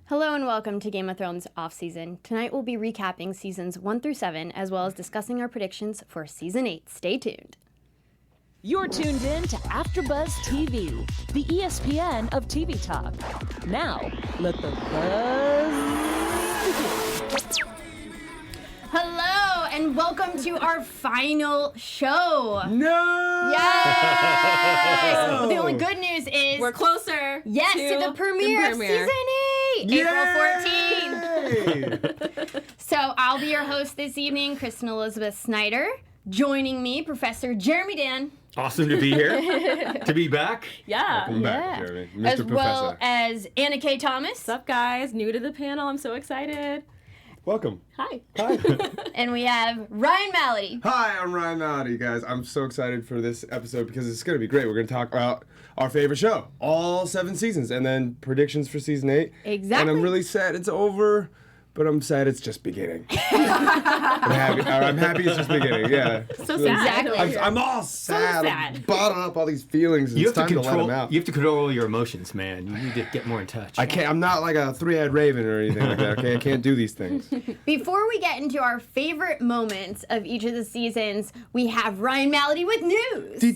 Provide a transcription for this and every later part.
Hello and welcome to Game of Thrones off-season. Tonight we'll be recapping seasons 1 through 7, as well as discussing our predictions for season 8. Stay tuned. You're tuned in to AfterBuzz TV, the ESPN of TV talk. Now, let the buzz begin. Hello and welcome to our final show. No! Yes! The only good news is we're closer. Yes, to the premiere of season 8, April 14th. So I'll be your host this evening, Kristen Elizabeth Snyder. Joining me, Professor Jeremy Dan. Awesome to be here. To be back. Yeah. Welcome back, Jeremy. Mr. As Professor. well as Anna K. Thomas. What's up, guys? New to the panel. I'm so excited. Welcome. Hi. Hi. And we have Ryan Malady. Hi, I'm Ryan Malady, guys. I'm so excited for this episode because it's going to be great. We're going to talk about our favorite show, all 7 seasons, and then predictions for season 8. Exactly. And I'm really sad it's over, but I'm sad it's just beginning. I'm happy it's just beginning, yeah. So sad. Exactly. I'm all sad. sad. I'm bottling up all these feelings, and You it's have to time to let control. them out. You have to control your emotions, man. You need to get more in touch. I can't. I'm not like a 3-eyed raven or anything like that, okay? I can't do these things. Before we get into our favorite moments of each of the seasons, we have Ryan Malady with news. There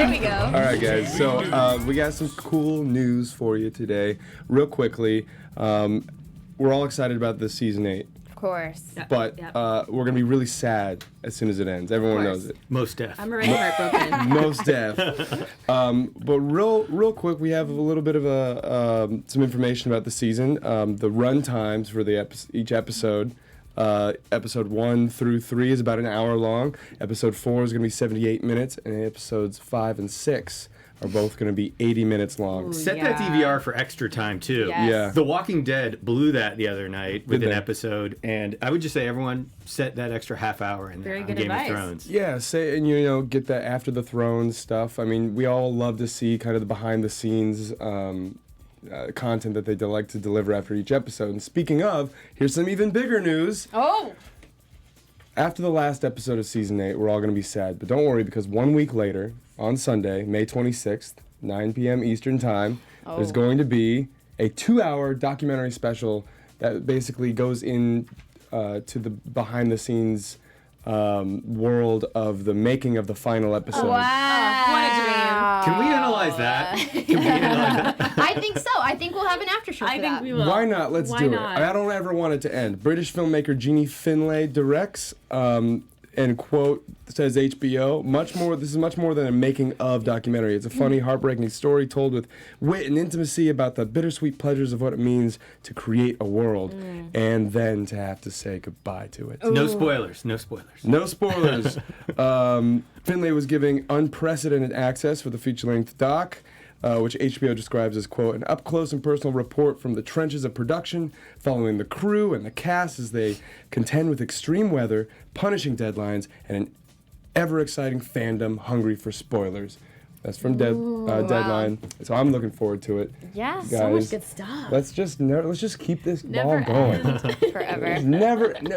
we go. All right, guys. So we got some cool news for you today. Real quickly, we're all excited about this season 8, Of course. but we're gonna be really sad as soon as it ends. Everyone knows it. Most deaf. I'm already heartbroken. Most deaf. But real quick, we have a little bit of some information about the season. The run times for each episode. Episode 1 through 3 is about an hour long. Episode 4 is going to be 78 minutes, and episodes 5 and 6 are both going to be 80 minutes long. Set Yeah. that DVR for extra time, too. Yes. Yeah. The Walking Dead blew that the other night with Did an they? episode, and I would just say everyone set that extra half hour in there Very on good Game advice. of Thrones. Yeah, get that After the Thrones stuff. I mean, we all love to see kind of the behind-the-scenes content that they like to deliver after each episode. And speaking of, here's some even bigger news. Oh! After the last episode of season 8, we're all going to be sad. But don't worry, because 1 week later, on Sunday, May 26th, 9 p.m. Eastern Time, there's going to be a 2-hour documentary special that basically goes in to the behind-the-scenes world of the making of the final episode. Wow. What a dream. Can we analyze that? Can we analyze that? I think so. I think we'll have an after show for I think that. we will. Why not? Let's Why do not? it. I don't ever want it to end. British filmmaker Jeannie Finlay directs, and quote says HBO. This is much more than a making of documentary. It's a funny, heartbreaking story told with wit and intimacy about the bittersweet pleasures of what it means to create a world, and then to have to say goodbye to it. No spoilers. No spoilers. No spoilers. Finlay was giving unprecedented access for the feature-length doc, which HBO describes as, quote, an up-close and personal report from the trenches of production, following the crew and the cast as they contend with extreme weather, punishing deadlines, and an ever-exciting fandom hungry for spoilers. That's from Deadline. So I'm looking forward to it. Yeah, Guys, So much good stuff. Let's just keep this Never ball going. forever.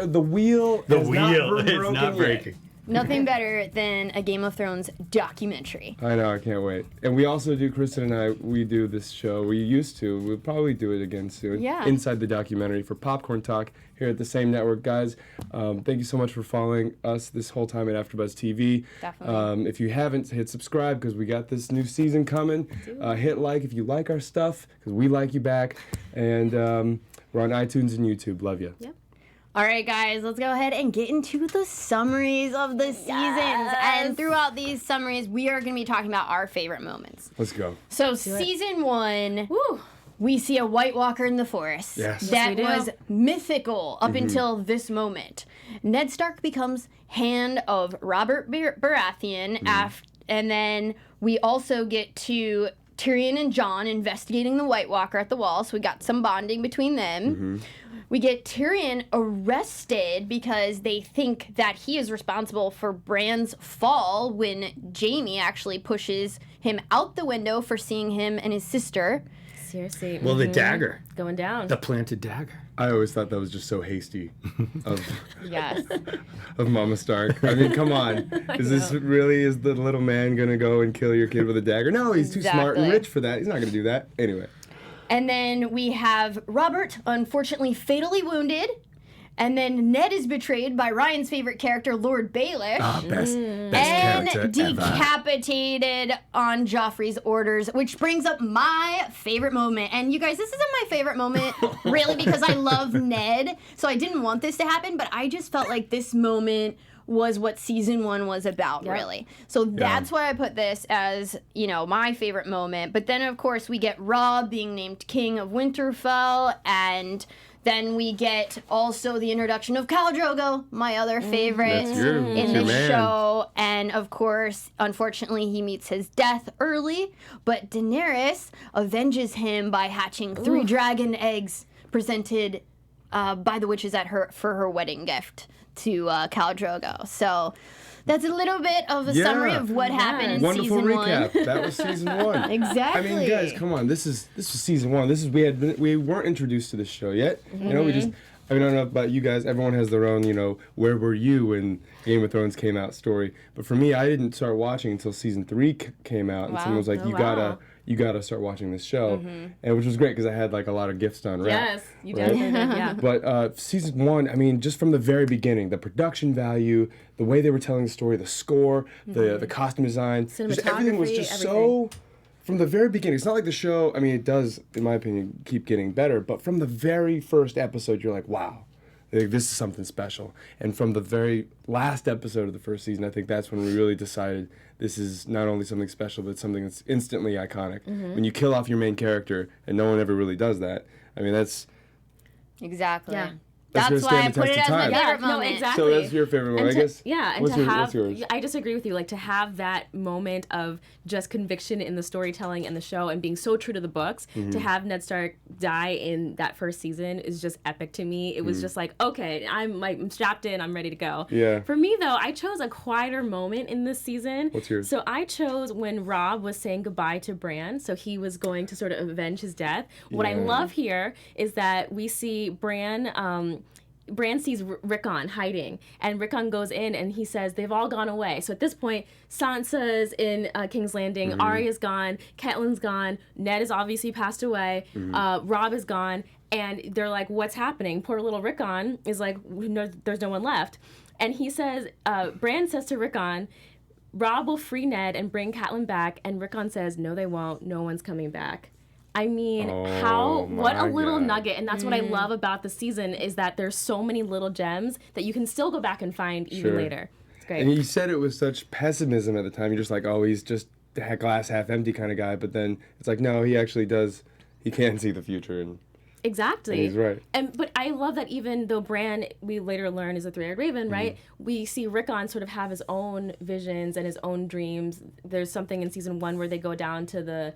The wheel The has wheel not been is broken not yet. breaking. Nothing better than a Game of Thrones documentary. I know, I can't wait. And we also do, Kristen and we do this show. We used to. We'll probably do it again soon. Yeah. Inside the Documentary for Popcorn Talk here at the same network. Guys, thank you so much for following us this whole time at AfterBuzz TV. Definitely. If you haven't, hit subscribe because we got this new season coming. Hit like if you like our stuff because we like you back. And we're on iTunes and YouTube. Love you. Yep. All right, guys, let's go ahead and get into the summaries of the seasons. And throughout these summaries, we are going to be talking about our favorite moments. Let's go. So, season 1, Woo. we see a White Walker in the forest. Yes. That Yes, we do. was mythical up until this moment. Ned Stark becomes Hand of Robert Baratheon, and then we also get to Tyrion and Jon investigating the White Walker at the wall, so we got some bonding between them. We get Tyrion arrested because they think that he is responsible for Bran's fall when Jaime actually pushes him out the window for seeing him and his sister. Seriously. Well, the dagger. Going down. The planted dagger. I always thought that was just so hasty of Yes. of Mama Stark. I mean, come on. Is the little man gonna go and kill your kid with a dagger? No, he's too smart and Exactly. rich for that. He's not gonna do that. Anyway. And then we have Robert, unfortunately fatally wounded. And then Ned is betrayed by Ryan's favorite character, Lord Baelish. Best and character ever. decapitated on Joffrey's orders, which brings up my favorite moment. And you guys, this isn't my favorite moment, really, because I love Ned. So I didn't want this to happen, but I just felt like this moment was what season 1 was about, really. So that's why I put this as, my favorite moment. But then, of course, we get Robb being named King of Winterfell, and then we get also the introduction of Khal Drogo, my other favorite in the show. And of course, unfortunately, he meets his death early, but Daenerys avenges him by hatching 3 dragon eggs presented by the witches for her wedding gift to Khal Drogo. So that's a little bit of a summary of what happened in Wonderful season recap. 1. That was season 1. Exactly. I mean, guys, come on. This was season 1. We weren't introduced to this show yet. We just. I mean, I don't know about you guys. Everyone has their own, where were you when Game of Thrones came out story. But for me, I didn't start watching until season 3 came out, and someone was like, you gotta start watching this show, and which was great because I had like a lot of gifts to unwrap. Yes, you definitely did. Yeah. But season 1, I mean, just from the very beginning, the production value, the way they were telling the story, the score, the costume design, just everything was just so. From the very beginning, it's not like the show. I mean, it does, in my opinion, keep getting better. But from the very first episode, you're like, wow. Like, this is something special. And from the very last episode of the first season, I think that's when we really decided this is not only something special, but something that's instantly iconic. When you kill off your main character, and no one ever really does that, I mean, that's... Exactly. Yeah. That's why I put it as my favorite No, moment. exactly. So that's your favorite one, I guess? Yeah, and What's yours? I just agree with you. Like, to have that moment of just conviction in the storytelling and the show and being so true to the books, to have Ned Stark die in that first season is just epic to me. It was just like, okay, I'm strapped in, I'm ready to go. Yeah. For me, though, I chose a quieter moment in this season. What's yours? So I chose when Robb was saying goodbye to Bran, so he was going to sort of avenge his death. What I love here is that we see Bran sees Rickon hiding, and Rickon goes in and he says they've all gone away. So at this point, Sansa's in King's Landing, Arya's gone, Catelyn's gone, Ned has obviously passed away, Robb is gone, and they're like, what's happening? Poor little Rickon is like, no, there's no one left. And he says, Bran says to Rickon, Robb will free Ned and bring Catelyn back, and Rickon says, no they won't, no one's coming back. I mean, what a little nugget. And that's what I love about the season is that there's so many little gems that you can still go back and find even later. It's great. And you said it with such pessimism at the time. You're just like, oh, he's just a glass half empty kind of guy. But then it's like, no, he actually does. He can see the future. And exactly. he's right. But I love that even though Bran, we later learn, is a three-eyed raven, right? We see Rickon sort of have his own visions and his own dreams. There's something in season 1 where they go down to the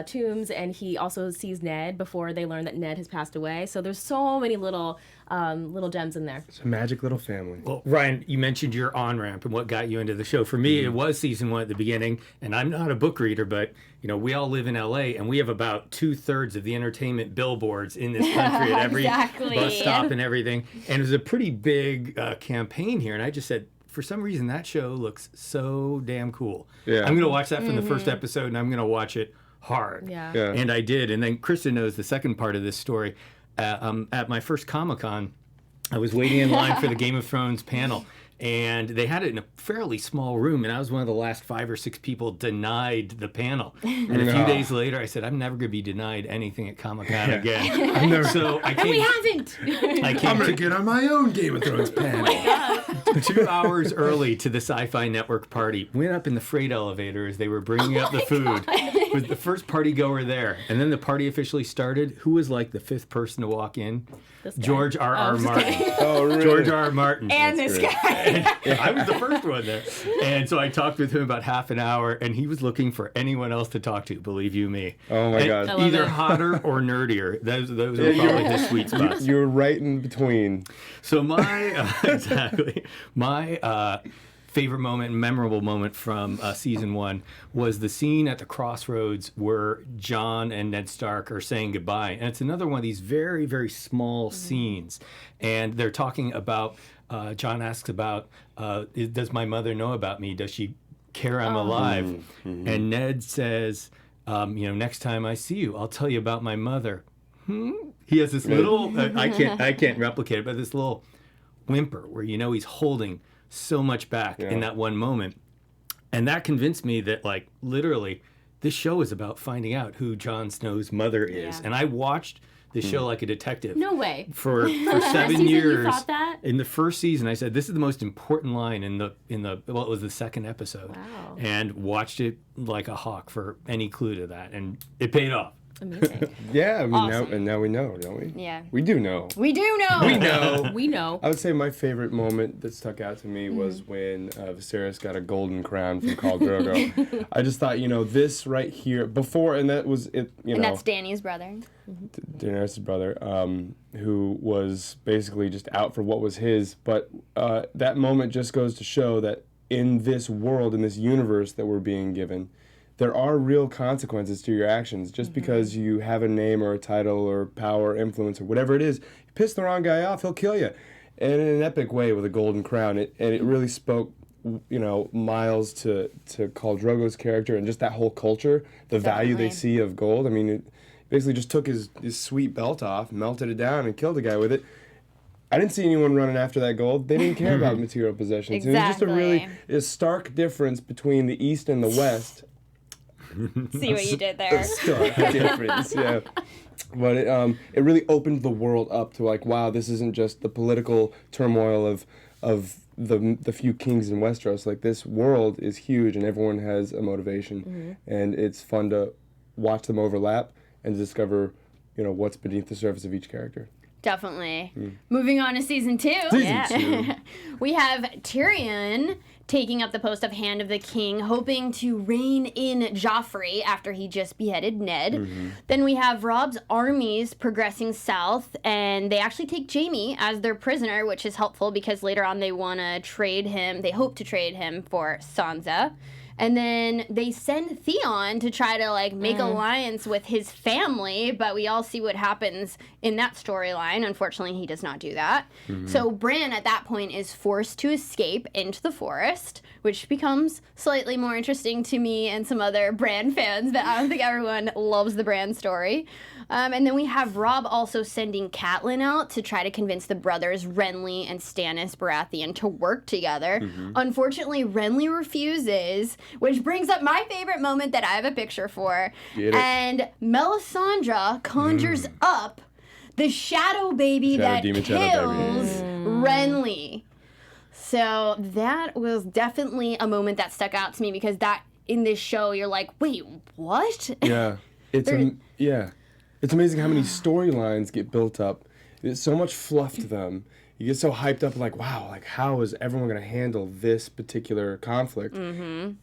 tombs, and he also sees Ned before they learn that Ned has passed away. So there's so many little gems in there. It's a magic little family. Well, Ryan, you mentioned your on-ramp and what got you into the show. For me, it was season 1 at the beginning, and I'm not a book reader, but we all live in LA, and we have about 2/3 of the entertainment billboards in this country at every bus stop and everything. And it was a pretty big campaign here, and I just said, for some reason, that show looks so damn cool. Yeah. I'm going to watch that from the first episode, and I'm going to watch it hard. Yeah. And I did. And then Kristen knows the second part of this story. At my first Comic-Con, I was waiting in line for the Game of Thrones panel, and they had it in a fairly small room, and I was one of the last 5 or 6 people denied the panel. And a few days later, I said, I'm never going to be denied anything at Comic-Con again. So I came, We haven't. I came I'm going to get on my own Game of Thrones panel. 2 hours early to the Sci-Fi Network party. Went up in the freight elevator as they were bringing up the food. Was the first party goer there. And then the party officially started. Who was like the 5th person to walk in? George R.R. Martin. Oh, really? George R.R. Martin. And this guy. I was the first one there. And so I talked with him about half an hour, and he was looking for anyone else to talk to, believe you me. Oh, my God. I love Either it. hotter or nerdier. Those were probably his sweet spots. You're right in between. So my favorite moment, memorable moment from season 1 was the scene at the crossroads where Jon and Ned Stark are saying goodbye. And it's another one of these very, very small scenes. And they're talking about, Jon asks about, does my mother know about me? Does she care I'm alive? And Ned says, next time I see you, I'll tell you about my mother. He has this little, I can't replicate it, but this little whimper where he's holding so much back in that one moment. And that convinced me that, like, literally, this show is about finding out who Jon Snow's mother is. And I watched the show like a detective. No way. For 7 years. You thought that? In the first season, I said, this is the most important line in the it was the second episode. Wow. And watched it like a hawk for any clue to that. And it paid off. Amazing. Yeah, I mean, Awesome. now we know, don't we? Yeah. We do know. We do know. We know. We know. I would say my favorite moment that stuck out to me was when Viserys got a golden crown from Khal Drogo. I just thought, this right here, before, and that was it, And that's Dany's brother. Daenerys' brother, who was basically just out for what was his. But that moment just goes to show that in this world, in this universe that we're being given, there are real consequences to your actions. Just because you have a name or a title or power, influence, or whatever it is, you piss the wrong guy off, he'll kill you. And in an epic way with a golden crown. It really spoke, miles to Khal Drogo's character and just that whole culture, the value they see of gold. I mean, it basically just took his sweet belt off, melted it down, and killed the guy with it. I didn't see anyone running after that gold. They didn't care about material possessions. Exactly. It was just a really stark difference between the East and the West. See what you did there. Stark difference, yeah. But it really opened the world up to like, wow, this isn't just the political turmoil of the few kings in Westeros. Like, this world is huge and everyone has a motivation, and it's fun to watch them overlap and discover, what's beneath the surface of each character. Definitely. Moving on to season 2. Season 2. We have Tyrion taking up the post of Hand of the King, hoping to rein in Joffrey after he just beheaded Ned. Then we have Robb's armies progressing south, and they actually take Jaime as their prisoner, which is helpful because later on they want to trade him. They hope to trade him for Sansa. And then they send Theon to try to make alliance with his family, but we all see what happens in that storyline. Unfortunately, he does not do that. So Bran at that point is forced to escape into the forest, which becomes slightly more interesting to me and some other Bran fans, but I don't think everyone loves the Bran story. And then we have Robb also sending Catelyn out to try to convince the brothers Renly and Stannis Baratheon to work together. Unfortunately, Renly refuses, which brings up my favorite moment that I have a picture for. And Melisandre conjures up the shadow baby that kills Renly. So that was definitely a moment that stuck out to me because that in this show you're like, wait, what? Yeah, it's amazing how many storylines get built up. There's so much fluff to them. You get so hyped up, like, wow, like how is everyone going to handle this particular conflict? And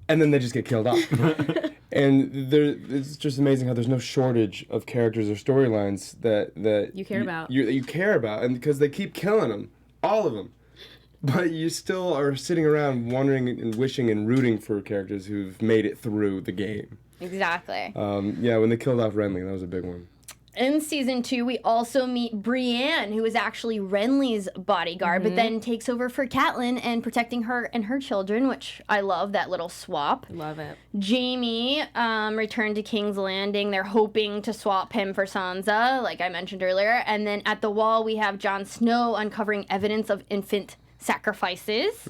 then they just get killed off. And it's just amazing how there's no shortage of characters or storylines that You care about. You care about, and because they keep killing them, all of them. But you still are sitting around wondering and wishing and rooting for characters who've made it through the game. Exactly. When they killed off Renly, that was a big one. In season 2, we also meet Brienne, who is actually Renly's bodyguard, but then takes over for Catelyn and protecting her and her children, which I love, that little swap. Love it. Jaime returned to King's Landing. They're hoping to swap him for Sansa, like I mentioned earlier. And then at the Wall, we have Jon Snow uncovering evidence of infant sacrifices.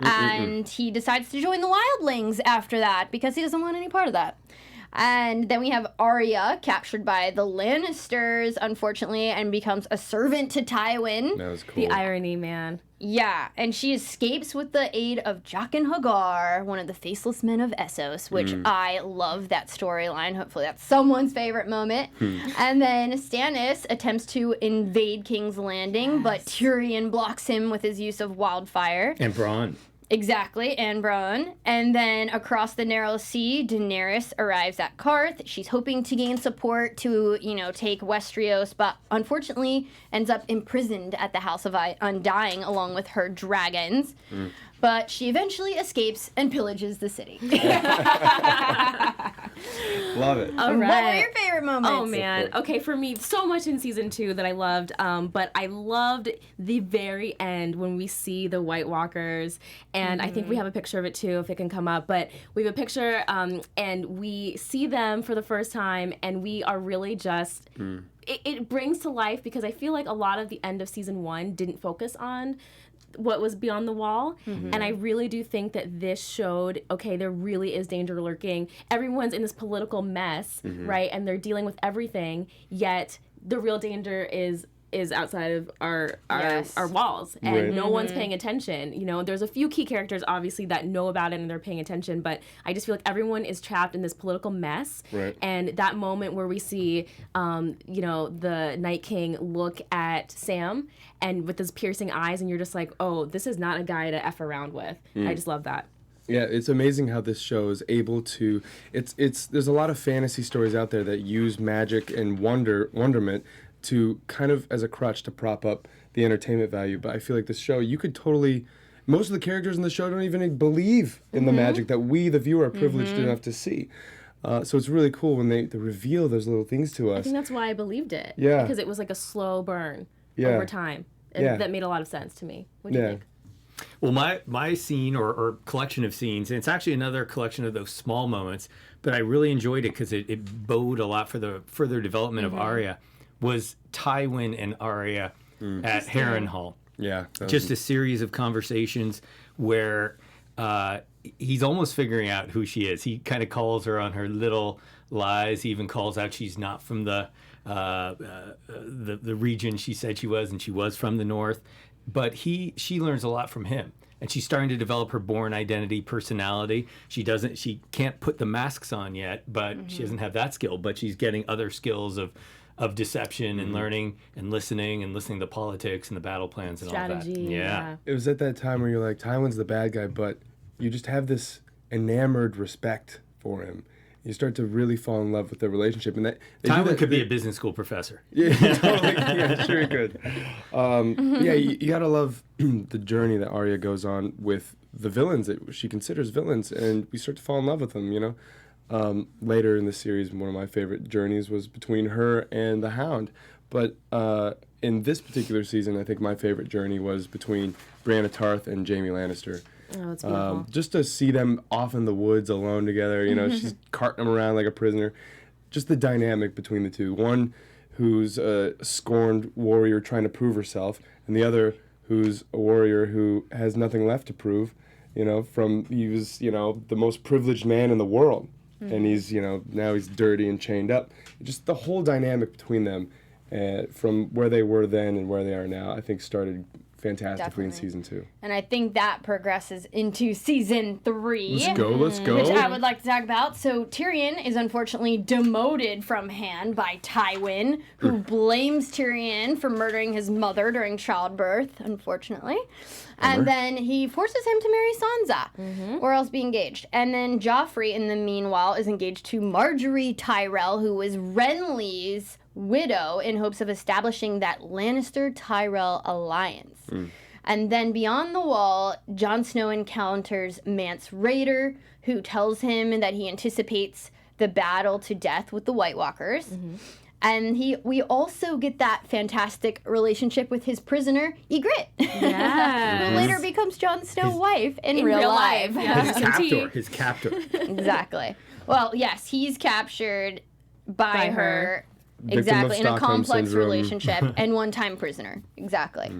And he decides to join the Wildlings after that because he doesn't want any part of that. And then we have Arya captured by the Lannisters, unfortunately, and becomes a servant to Tywin. That was cool. The irony, man. Yeah, and she escapes with the aid of Jaqen Hagar, one of the faceless men of Essos, which I love that storyline. Hopefully that's someone's favorite moment. And then Stannis attempts to invade King's Landing, but Tyrion blocks him with his use of wildfire. And Bronn. Exactly, and Bronn. And then across the Narrow Sea, Daenerys arrives at Qarth. She's hoping to gain support to, take Westeros, but unfortunately ends up imprisoned at the House of Undying along with her dragons. But she eventually escapes and pillages the city. Love it. All What were right. your favorite moments? Oh man. Okay, for me, so much in season 2 that I loved. But I loved the very end when we see the White Walkers, and I think we have a picture of it too, if it can come up. But we have a picture, and we see them for the first time, and we are really just. It brings to life, because I feel like a lot of the end of season 1 didn't focus on what was beyond the wall, and I really do think that this showed, okay, there really is danger lurking. Everyone's in this political mess, right, and they're dealing with everything, yet the real danger is outside of our walls, and Right. no one's paying attention. You know, there's a few key characters obviously that know about it and they're paying attention, but I just feel like everyone is trapped in this political mess. Right. And that moment where we see, the Night King look at Sam and with his piercing eyes, and you're just like, oh, this is not a guy to F around with. I just love that. Yeah, it's amazing how this show is able to. There's a lot of fantasy stories out there that use magic and wonderment to kind of as a crutch to prop up the entertainment value. But I feel like this show, you could totally. Most of the characters in the show don't even believe in the magic that we, the viewer, are privileged enough to see. So it's really cool when they reveal those little things to us. I think that's why I believed it. Yeah. Because it was like a slow burn Yeah. over time. And Yeah. that made a lot of sense to me. What do you Yeah. think? Well, my scene or collection of scenes, and it's actually another collection of those small moments, but I really enjoyed it because it bode a lot for the further development of Arya, was Tywin and Arya at Harrenhal. Yeah. Just a series of conversations where he's almost figuring out who she is. He kind of calls her on her little lies. He even calls out she's not from the region she said she was, and she was from the north. But she learns a lot from him, and she's starting to develop her born identity, personality. She can't put the masks on yet, but she doesn't have that skill. But she's getting other skills of deception and learning and listening to politics and the battle plans and Strategy. all that. Yeah. It was at that time where you're like, Tywin's the bad guy, but you just have this enamored respect for him. You start to really fall in love with their relationship, and that Tywin could be a business school professor. Yeah, totally. Yeah, sure he could. Yeah, you gotta love the journey that Arya goes on with the villains that she considers villains, and we start to fall in love with them. You know, later in the series, one of my favorite journeys was between her and the Hound. But in this particular season, I think my favorite journey was between Brienne of Tarth and Jaime Lannister. Oh, it's beautiful. Just to see them off in the woods alone together, you know, she's carting him around like a prisoner. Just the dynamic between the two. One who's a scorned warrior trying to prove herself, and the other who's a warrior who has nothing left to prove. You know, he was, you know, the most privileged man in the world, and he's, you know, now he's dirty and chained up. Just the whole dynamic between them, from where they were then and where they are now, I think started fantastically in Definitely. season 2. And I think that progresses into season 3. Let's go. Which I would like to talk about. So Tyrion is unfortunately demoted from hand by Tywin, who blames Tyrion for murdering his mother during childbirth, unfortunately. And then he forces him to marry Sansa, or else be engaged. And then Joffrey, in the meanwhile, is engaged to Marjorie Tyrell, who was Renly's widow, in hopes of establishing that Lannister-Tyrell alliance. And then beyond the wall, Jon Snow encounters Mance Rayder, who tells him that he anticipates the battle to death with the White Walkers. And we also get that fantastic relationship with his prisoner, Ygritte, who later becomes Jon Snow's wife in real life. Yeah. His captor. Exactly. Well, yes, he's captured by her. Victim of Exactly, in a Stockholm complex syndrome. relationship, and one-time prisoner. Exactly.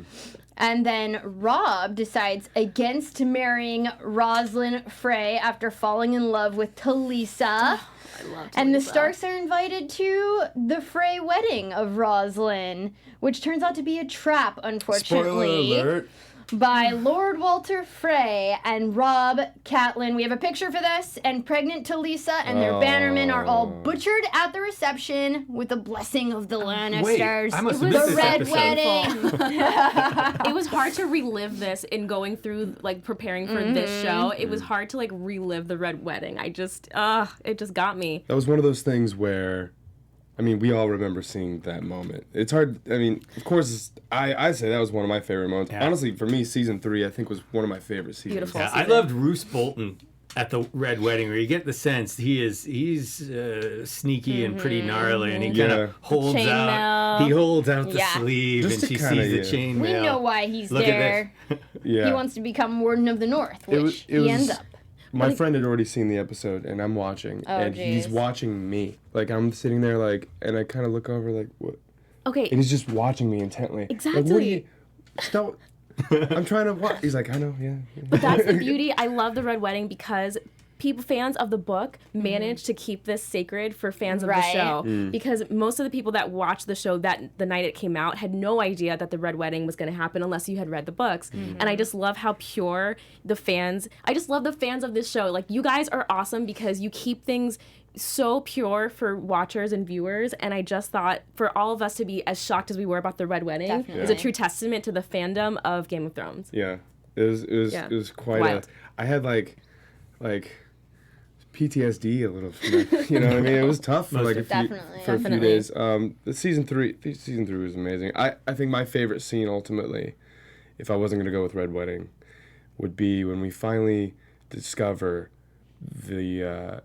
And then Robb decides against marrying Rosalind Frey after falling in love with Talisa. I love And the Talisa. Starks are invited to the Frey wedding of Rosalind, which turns out to be a trap, unfortunately. Spoiler alert. By Lord Walter Frey and Robb Catelyn. We have a picture for this, and pregnant Talisa and their bannermen are all butchered at the reception with the blessing of the Lannisters. I must the have missed this Red episode. Wedding. It was hard to relive this in going through, like, preparing for this show. It was hard to, like, relive the Red Wedding. It just got me. That was one of those things where, I mean, we all remember seeing that moment. It's hard. I mean, of course, I say that was one of my favorite moments. Yeah. Honestly, for me, season 3, I think, was one of my favorite seasons. Beautiful. Yeah, I loved Roose Bolton at the Red Wedding, where you get the sense he's sneaky and pretty gnarly, and he kind of holds out. He holds out the sleeve, Just and she kinda, sees the chainmail. We know why he's Look there. At this. Yeah. He wants to become Warden of the North, which he ends up. My friend had already seen the episode, and I'm watching, and he's watching me. Like, I'm sitting there, like, and I kind of look over, like, what? Okay. And he's just watching me intently. Exactly. Like, what are you? Don't. I'm trying to watch. He's like, I know, yeah. But that's the beauty. I love the Red Wedding because fans of the book managed to keep this sacred for fans of the show. Because most of the people that watched the show the night it came out had no idea that the Red Wedding was going to happen unless you had read the books. And I just love how pure I just love the fans of this show. Like, you guys are awesome because you keep things so pure for watchers and viewers, and I just thought for all of us to be as shocked as we were about the Red Wedding is a true testament to the fandom of Game of Thrones. Yeah, it was quite Wild. I had like PTSD a little from that, you know what I mean? It was tough for like a few days. The season three was amazing. I think my favorite scene ultimately, if I wasn't gonna go with Red Wedding, would be when we finally discover the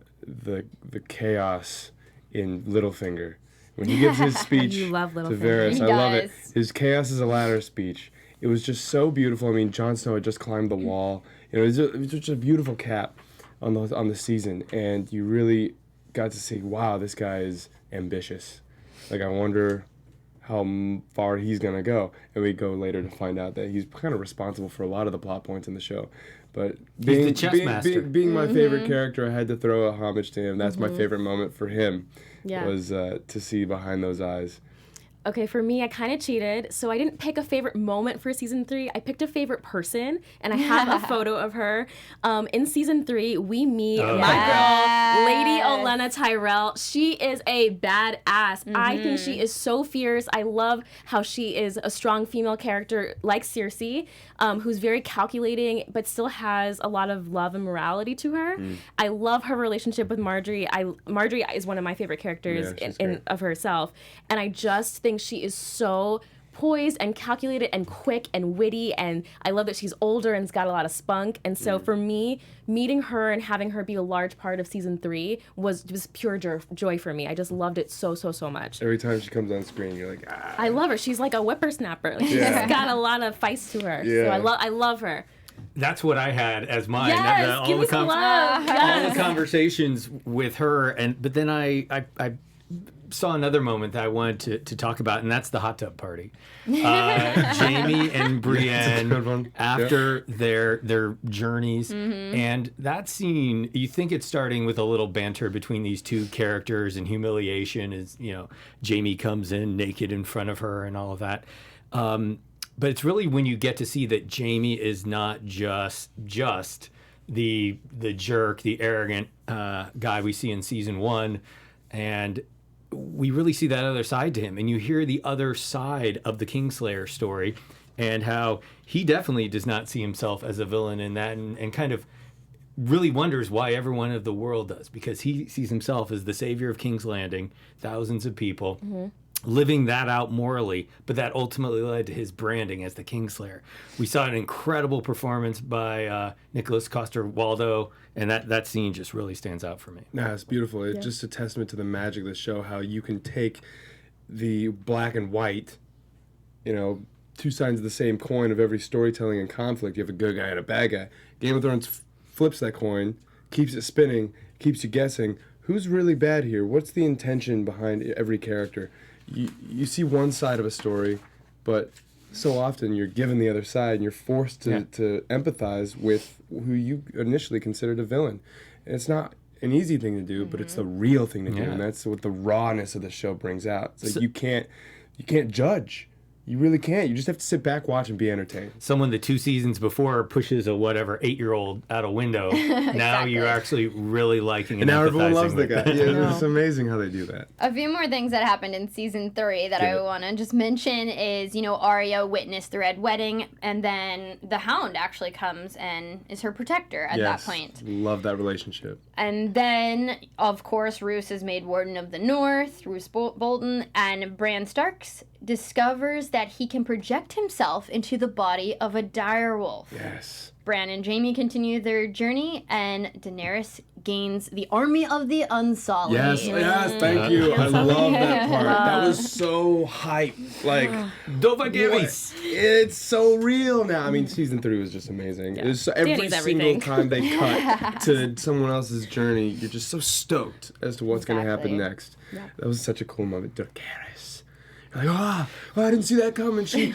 chaos in Littlefinger. When he gives his speech You love to Littlefinger. Varys, He I love it. does. His chaos is a ladder speech. It was just so beautiful. I mean, Jon Snow had just climbed the wall. You know, it was just a beautiful cap on the season, and you really got to see, wow, this guy is ambitious. Like, I wonder how far he's gonna go. And we go later to find out that he's kind of responsible for a lot of the plot points in the show. But He's the chess master. being my favorite character, I had to throw a homage to him. That's my favorite moment for him. Yeah. Was to see behind those eyes. Okay, for me, I kind of cheated. So I didn't pick a favorite moment for season 3. I picked a favorite person, and I have a photo of her. In season 3, we meet my girl, Lady Olenna Tyrell. She is a badass. I think she is so fierce. I love how she is a strong female character like Cersei, who's very calculating, but still has a lot of love and morality to her. I love her relationship with Marjorie. Marjorie is one of my favorite characters of herself, and I just think she is so poised and calculated and quick and witty, and I love that she's older and has got a lot of spunk. And so for me, meeting her and having her be a large part of season 3 was just pure joy for me. I just loved it so much. Every time she comes on screen, you're like, ah. I love her. She's like a whippersnapper. Like, she's got a lot of feist to her. Yeah. So I love her. That's what I had as mine. Yes, give me some love. All Yes. the conversations with her, but then I saw another moment that I wanted to talk about, and that's the hot tub party. Jamie and Brienne good one. after their journeys, and that scene, you think it's starting with a little banter between these two characters and humiliation as, you know, Jamie comes in naked in front of her and all of that. But it's really when you get to see that Jamie is not just the jerk, the arrogant guy we see in season 1, and we really see that other side to him, and you hear the other side of the Kingslayer story and how he definitely does not see himself as a villain in that, and kind of really wonders why everyone of the world does, because he sees himself as the savior of King's Landing, thousands of people, living that out morally, but that ultimately led to his branding as the Kingslayer. We saw an incredible performance by Nicholas Coster-Waldau, and that scene just really stands out for me. Nah, it's beautiful. It's just a testament to the magic of the show, how you can take the black and white, you know, two sides of the same coin of every storytelling and conflict. You have a good guy and a bad guy. Game of Thrones flips that coin, keeps it spinning, keeps you guessing. Who's really bad here? What's the intention behind every character? You see one side of a story, but so often you're given the other side, and you're forced to empathize with who you initially considered a villain. And it's not an easy thing to do, but it's the real thing to do, and that's what the rawness of the show brings out. It's like you can't judge. You really can't. You just have to sit back, watch, and be entertained. Someone the 2 seasons before pushes a 8-year-old out a window. Now you're actually really liking and now everyone empathizing loves the with guy. them. Yeah, it's amazing how they do that. A few more things that happened in season 3 that I want to just mention is, you know, Arya witnessed the Red Wedding, and then the Hound actually comes and is her protector at that point. Love that relationship. And then, of course, Roose is made Warden of the North, Roose Bolton, and Bran Starks discovers that he can project himself into the body of a direwolf. Yes. Bran and Jaime continue their journey, and Daenerys gains the army of the Unsullied. Yes, thank you. I love that part. That was so hype. Like, Dovagirys. It's so real now. I mean, season 3 was just amazing. It was every Danny's single everything. time they cut to someone else's journey, you're just so stoked as to what's going to happen next. That was such a cool moment. Daenerys. You're like, I didn't see that coming. She,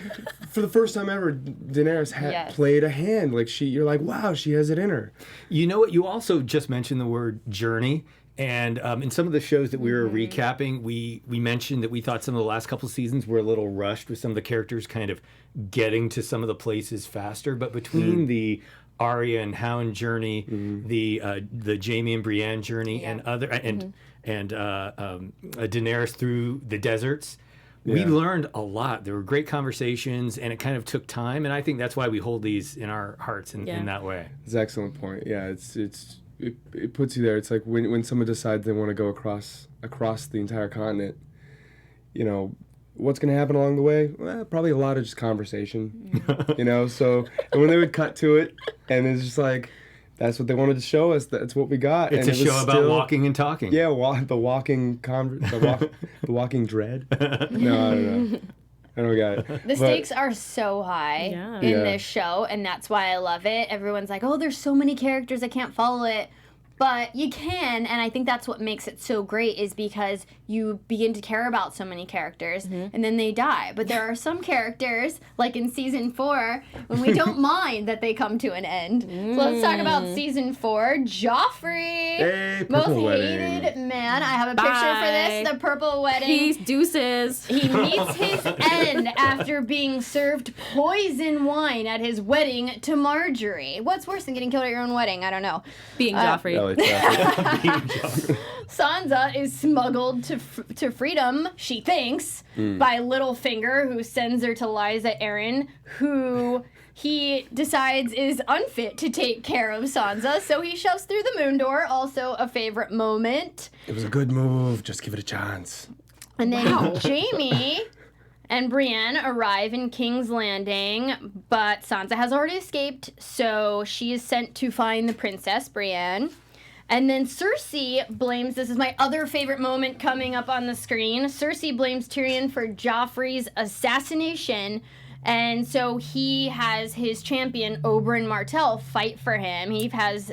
for the first time ever, Daenerys played a hand. Like you're like, wow, she has it in her. You know what? You also just mentioned the word journey. And in some of the shows that we were recapping, we mentioned that we thought some of the last couple seasons were a little rushed with some of the characters kind of getting to some of the places faster. But between the Arya and Hound journey, the Jaime and Brienne journey, and Daenerys through the deserts, we learned a lot. There were great conversations, and it kind of took time. And I think that's why we hold these in our hearts in that way. It's an excellent point. Yeah, it puts you there. It's like when someone decides they want to go across the entire continent, you know, what's going to happen along the way? Well, probably a lot of just conversation, you know? So, and when they would cut to it, and it's just like, that's what they wanted to show us. That's what we got. It's and a show about walking and talking. Yeah, the walking dread. No, I don't know. I don't got it. The stakes are so high in this show, and that's why I love it. Everyone's like, oh, there's so many characters, I can't follow it. But you can, and I think that's what makes it so great, is because you begin to care about so many characters, and then they die. But there are some characters, like in season 4, when we don't mind that they come to an end. So let's talk about season 4, Joffrey. Hey, Most purple hated wedding. man. I have a picture for this, the purple wedding. Peace, deuces. He meets his end after being served poison wine at his wedding to Marjorie. What's worse than getting killed at your own wedding? I don't know. Being Joffrey. Sansa is smuggled to freedom, she thinks, by Littlefinger, who sends her to Lysa Arryn, who he decides is unfit to take care of Sansa, so he shoves through the moon door, also a favorite moment. It was a good move. Just give it a chance. And then Jaime and Brienne arrive in King's Landing, but Sansa has already escaped, so she is sent to find the princess, Brienne. And then Cersei blames, this is my other favorite moment coming up on the screen, Cersei blames Tyrion for Joffrey's assassination, and so he has his champion, Oberyn Martell, fight for him. He fights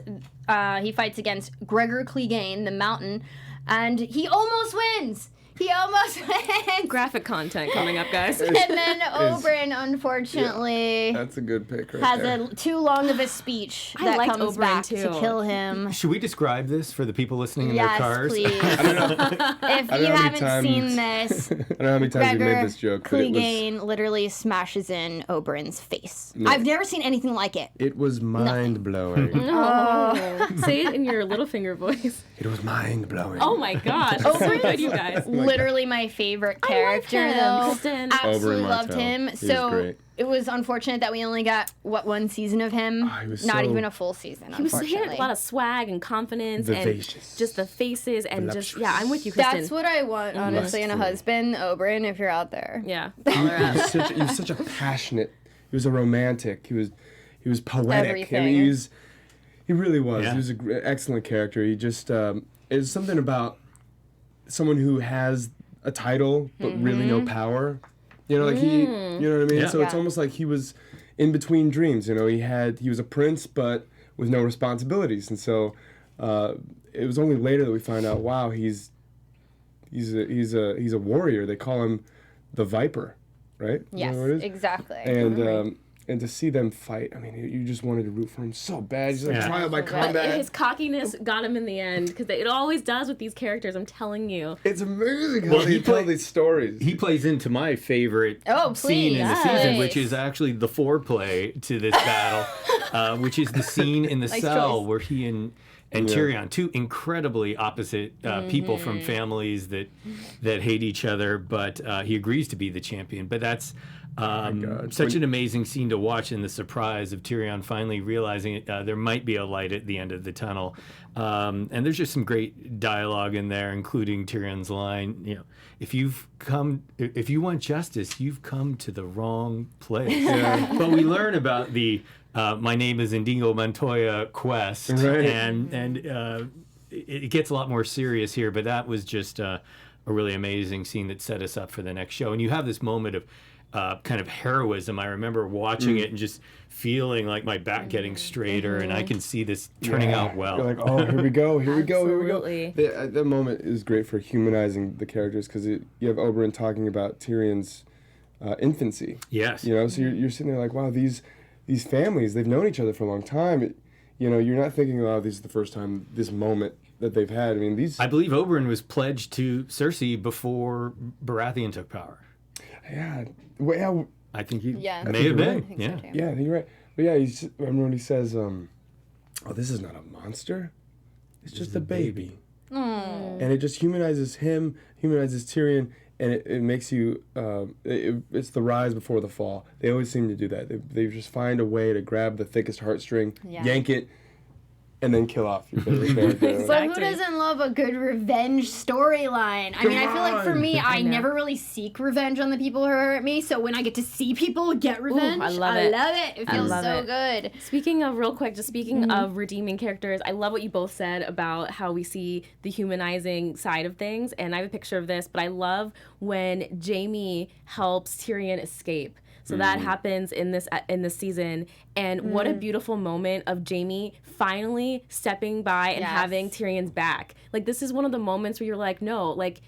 against Gregor Clegane, the Mountain, and he almost wins! He almost wins! Graphic content coming up, guys. And then Oberyn, unfortunately, That's a good pick right has there. too long of a speech I that liked comes Oberyn, back too. to kill him. Should we describe this for the people listening in their Yes, cars? please. If you haven't seen this, I don't know how many times we Gregor made this joke, but it was, Clegane literally smashes in Oberyn's face. I've never seen anything like it. it was mind-blowing. No. Say it in your Littlefinger voice. It was mind-blowing. Oh my gosh. So good, you guys. Literally my favorite character, him, though. Kristen. Absolutely Oberyn loved Martell. him. He was So great. it was unfortunate that we only got, one season of him? he was Not so- even a full season, He unfortunately. had a lot of swag and confidence Vivacious. and just the faces and just, Voluptuous. yeah, I'm with you, Kristen. That's what I want, honestly, in a Lustful. husband, Oberyn, if you're out there. Yeah. He was such a passionate. He was a romantic. He was poetic. Everything. I mean, he really was. Yeah. He was an excellent character. He just it's something about someone who has a title but really no power. You know, like you know what I mean. Yeah. So it's almost like he was in between dreams. You know, he was a prince but with no responsibilities, and so it was only later that we find out. Wow, he's a warrior. They call him the Viper, right? Is that Yes, what it is? exactly. And to see them fight, I mean, you just wanted to root for him so bad. He's like Yeah. trial by But combat. his cockiness got him in the end because it always does with these characters. I'm telling you. It's amazing how Well, they he tell play- these stories. He plays into my favorite Oh, scene in the please. season, Yes. which is actually the foreplay to this battle, which is the scene in the Nice cell choice. where he and Tyrion, two incredibly opposite people from families that hate each other, but he agrees to be the champion. But that's God. Such an amazing scene to watch, and the surprise of Tyrion finally realizing there might be a light at the end of the tunnel. And there's just some great dialogue in there, including Tyrion's line, if you want justice, you've come to the wrong place. But we learn about the My Name is Indigo Montoya quest, Right. and it gets a lot more serious here, but that was just a really amazing scene that set us up for the next show. And you have this moment of kind of heroism. I remember watching it and just feeling like my back getting straighter, and I can see this turning out well. You're like, oh, here we go, here we go, here we go. Absolutely. That moment is great for humanizing the characters, because you have Oberyn talking about Tyrion's infancy. Yes. So you're sitting there like, wow, these families, they've known each other for a long time. You're not thinking, oh, this is the first time, this moment that they've had. I mean, I believe Oberyn was pledged to Cersei before Baratheon took power. Yeah. Well, yeah. I think he Yeah. may have been. I think so, too. Yeah, I think you're right. But yeah, remember when he says, oh, this is not a monster. It's just a baby. And it just humanizes him, humanizes Tyrion, and it makes you, it's the rise before the fall. They always seem to do that. They just find a way to grab the thickest heartstring, yank it, and then kill off your favorite character. But who doesn't love a good revenge storyline? I mean, I feel like for me, I never really seek revenge on the people who hurt me. So when I get to see people get revenge, I love it. It feels so good. Speaking of, real quick, just speaking of redeeming characters, I love what you both said about how we see the humanizing side of things. And I have a picture of this, but I love when Jaime helps Tyrion escape. So that happens in this season, and what a beautiful moment of Jaime finally stepping by and having Tyrion's back. Like, this is one of the moments where you're like, no, like,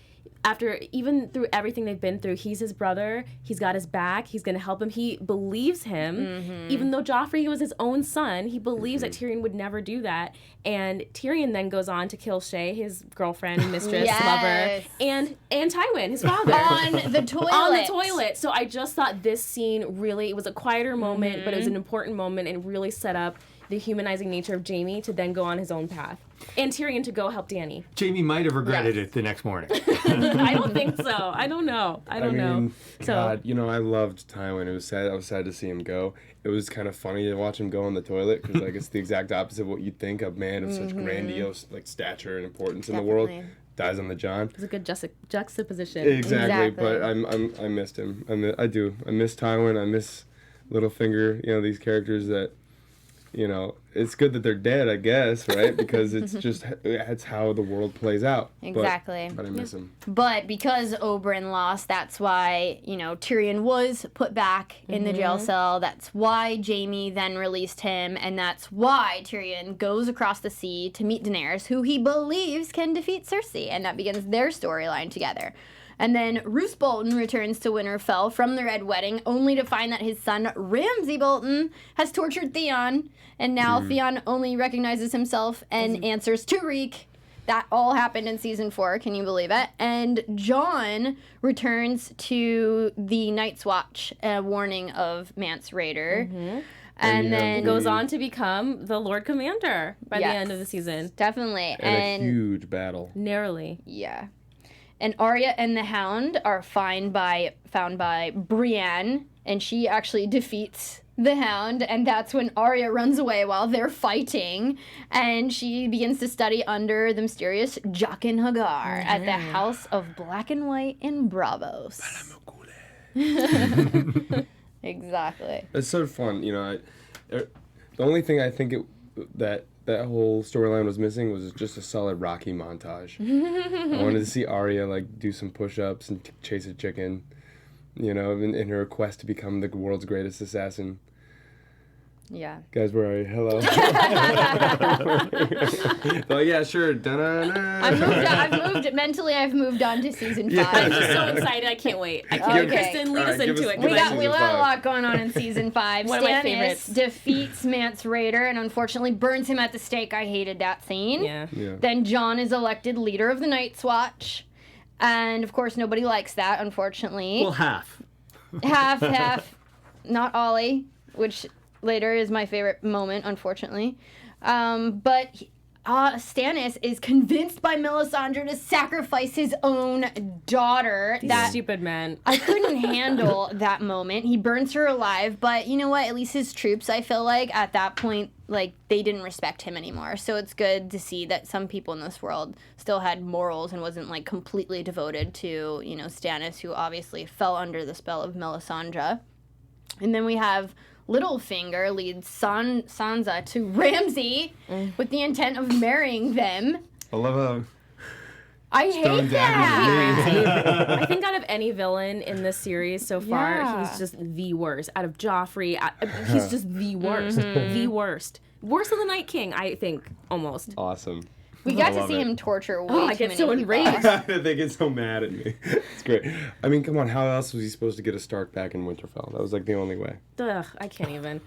after, even through everything they've been through, he's his brother, he's got his back, he's going to help him, he believes him, even though Joffrey was his own son, he believes that Tyrion would never do that, and Tyrion then goes on to kill Shay, his girlfriend, mistress, lover, and Tywin, his father. On the toilet. On the toilet. So I just thought this scene really, it was a quieter moment, but it was an important moment, and really set up the humanizing nature of Jaime to then go on his own path. And Tyrion to go help Dany. Jaime might have regretted it the next morning. I don't think so. I don't know. I don't know. So, God, I loved Tywin. It was sad. I was sad to see him go. It was kind of funny to watch him go on the toilet, because like it's the exact opposite of what you'd think a man of such grandiose stature and importance in the world dies on the John. it's a good juxtaposition. Exactly. But I missed him. I do. I miss Tywin. I miss Littlefinger. These characters that. It's good that they're dead, I guess, right? Because it's how the world plays out. Exactly. But I miss him. But because Oberyn lost, that's why, Tyrion was put back in the jail cell. That's why Jaime then released him. And that's why Tyrion goes across the sea to meet Daenerys, who he believes can defeat Cersei. And that begins their storyline together. And then Roose Bolton returns to Winterfell from the Red Wedding, only to find that his son, Ramsay Bolton, has tortured Theon. And now Theon only recognizes himself and answers to Reek. That all happened in season 4. Can you believe it? And Jon returns to the Night's Watch, a warning of Mance Rayder. And then goes on to become the Lord Commander by the end of the season. Definitely. And a huge battle. Narrowly. Yeah. And Arya and the Hound are found by Brienne, and she actually defeats the Hound, and that's when Arya runs away while they're fighting, and she begins to study under the mysterious Jaqen Hagar at the House of Black and White in Bravos. Exactly. It's so fun, the only thing I think that whole storyline was missing was just a solid Rocky montage. I wanted to see Arya do some push-ups and chase a chicken, in her quest to become the world's greatest assassin. Yeah. Guys, where are you? Hello. Oh yeah, sure. I've moved on to season 5. I'm just so excited. I can't wait. I can't. Okay. Kristen, lead us into it. We got a lot going on in season 5. One of my Stannis favorites. defeats Mance Rayder and unfortunately burns him at the stake. I hated that scene. Yeah. Then Jon is elected leader of the Night's Watch. And of course nobody likes that, unfortunately. Well, half. Half. Not Ollie, which later is my favorite moment, unfortunately. But Stannis is convinced by Melisandre to sacrifice his own daughter. That stupid man. I couldn't handle that moment. He burns her alive, but you know what? At least his troops, I feel like, at that point, like, they didn't respect him anymore. So it's good to see that some people in this world still had morals and wasn't, like, completely devoted to, you know, Stannis, who obviously fell under the spell of Melisandre. And then we have Littlefinger leads Sansa to Ramsay with the intent of marrying them. I love how I hate that. I think out of any villain in this series so far, he's just the worst. Out of Joffrey, he's just the worst. The worst. Worse than the Night King, I think, almost. awesome. We got to see him torture way too I get many so people. enraged. They get so mad at me. It's great. I mean, come on, how else was he supposed to get a Stark back in Winterfell? That was like the only way. Ugh, I can't even.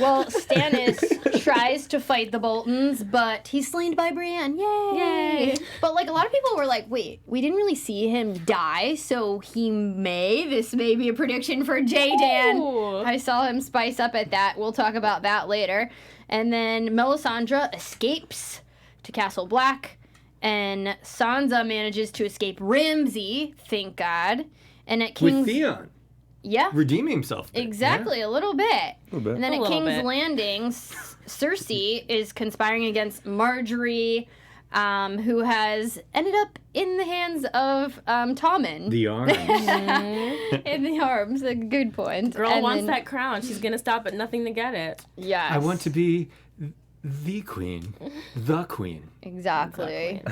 Well, Stannis tries to fight the Boltons, but he's slain by Brienne. Yay! But like a lot of people were like, wait, we didn't really see him die, so this may be a prediction for Jaydan. Ooh. I saw him spice up at that. We'll talk about that later. And then Melisandre escapes to Castle Black, and Sansa manages to escape Ramsay, thank God. And at King's With Theon. Yeah. Redeeming himself. there. Exactly, a little bit. And then A at little King's bit. Landing, Cersei is conspiring against Marjorie, who has ended up in the hands of Tommen. The arms. In the arms, a good point. Girl And wants then- that crown. She's gonna stop at nothing to get it. Yes. I want to be the queen. The queen. Exactly.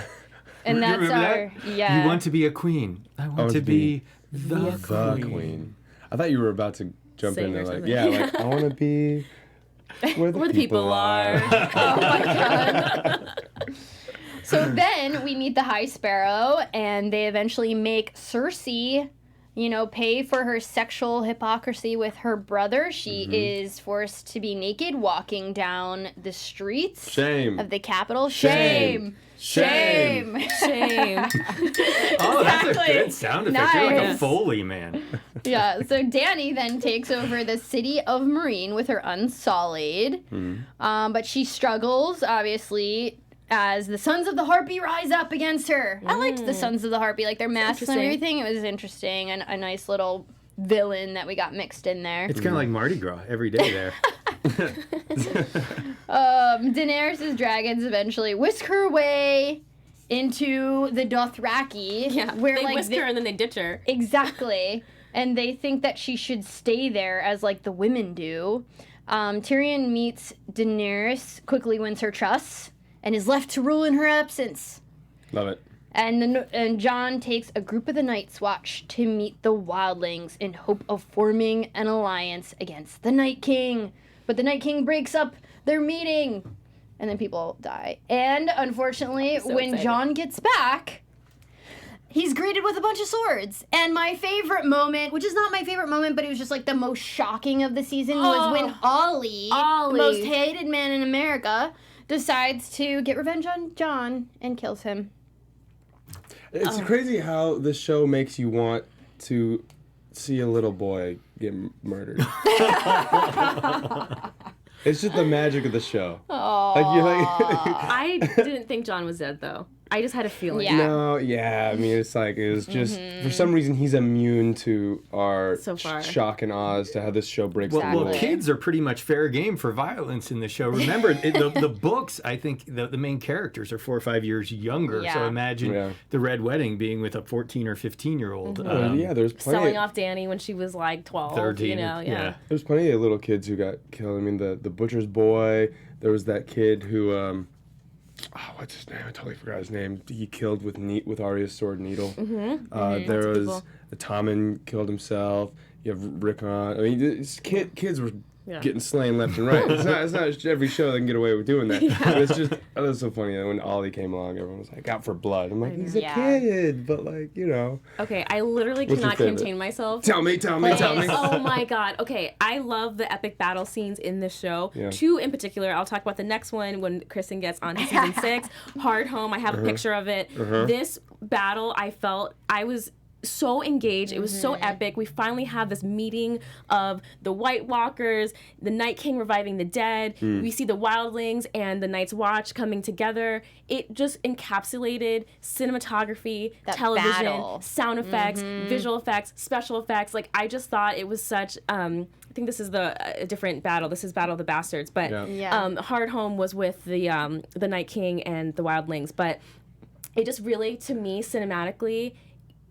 And You that's remember our, that? yeah. You want to be a queen. I want to be the queen. I thought you were about to jump Sing in or and like, something. yeah, like I want to be where the people are. Oh my God. So then we meet the High Sparrow, and they eventually make Cersei, pay for her sexual hypocrisy with her brother. She is forced to be naked walking down the streets Shame. of the capital. Shame. Shame. Shame. Oh, that's a Exactly. good sound effect. You're like a Nice. Foley man. Yeah, so Dany then takes over the city of Marine with her Unsullied. But she struggles, obviously, as the Sons of the Harpy rise up against her. I liked the Sons of the Harpy, like their masks and interesting. everything. It was interesting and a nice little villain that we got mixed in there. It's kind of like Mardi Gras every day there. Daenerys' dragons eventually whisk her way into the Dothraki. Yeah, where they like whisk her and then they ditch her. Exactly. And they think that she should stay there as like the women do. Tyrion meets Daenerys, quickly wins her trust, and is left to rule in her absence. Love it. And Jon takes a group of the Night's Watch to meet the Wildlings in hope of forming an alliance against the Night King. But the Night King breaks up their meeting, and then people die. And unfortunately, So when excited. Jon gets back, he's greeted with a bunch of swords. And my favorite moment, which is not my favorite moment, but it was just like the most shocking of the season, was when Ollie, the most hated man in America, decides to get revenge on Jon and kills him. It's crazy how the show makes you want to see a little boy get murdered. It's just the magic of the show. Oh, Like you're like, I didn't think Jon was dead though. I just had a feeling. Yeah. no, yeah. I mean, it's like it was just for some reason he's immune to our So far. shock and awe as to how this show breaks Well, the well, rules. kids are pretty much fair game for violence in the show. Remember, the books, I think the main characters are 4 or 5 years younger. So Yeah. imagine the Red Wedding being with a 14 or 15-year-old. Yeah, there's plenty. Selling off Dany when she was like 12. 13. You know, yeah. There's plenty of little kids who got killed. I mean, the butcher's boy. There was that kid who, what's his name? I totally forgot his name. He killed with Arya's sword and needle. There was people. Tommen killed himself. You have Rickon. I mean, kids were Yeah. getting slain left and right. It's not every show that can get away with doing that. But it's just, it was so funny that when Ollie came along, everyone was like, out for blood. I'm like, he's a Yeah. kid, but like, Okay, I literally What's your cannot favorite? contain myself. Tell me. Oh my god. Okay, I love the epic battle scenes in this show. Yeah. 2 in particular. I'll talk about the next one when Kristen gets on to season 6. Hard Home. I have a picture of it. This battle, I felt I was so engaged. It was so epic. We finally have this meeting of the White Walkers, the Night King reviving the dead. We see the Wildlings and the Night's Watch coming together. It just encapsulated cinematography, television, battle. sound effects, visual effects, special effects. Like, I just thought it was such... I think this is a different battle. This is Battle of the Bastards. But Hard Home was with the Night King and the Wildlings. But it just really, to me, cinematically,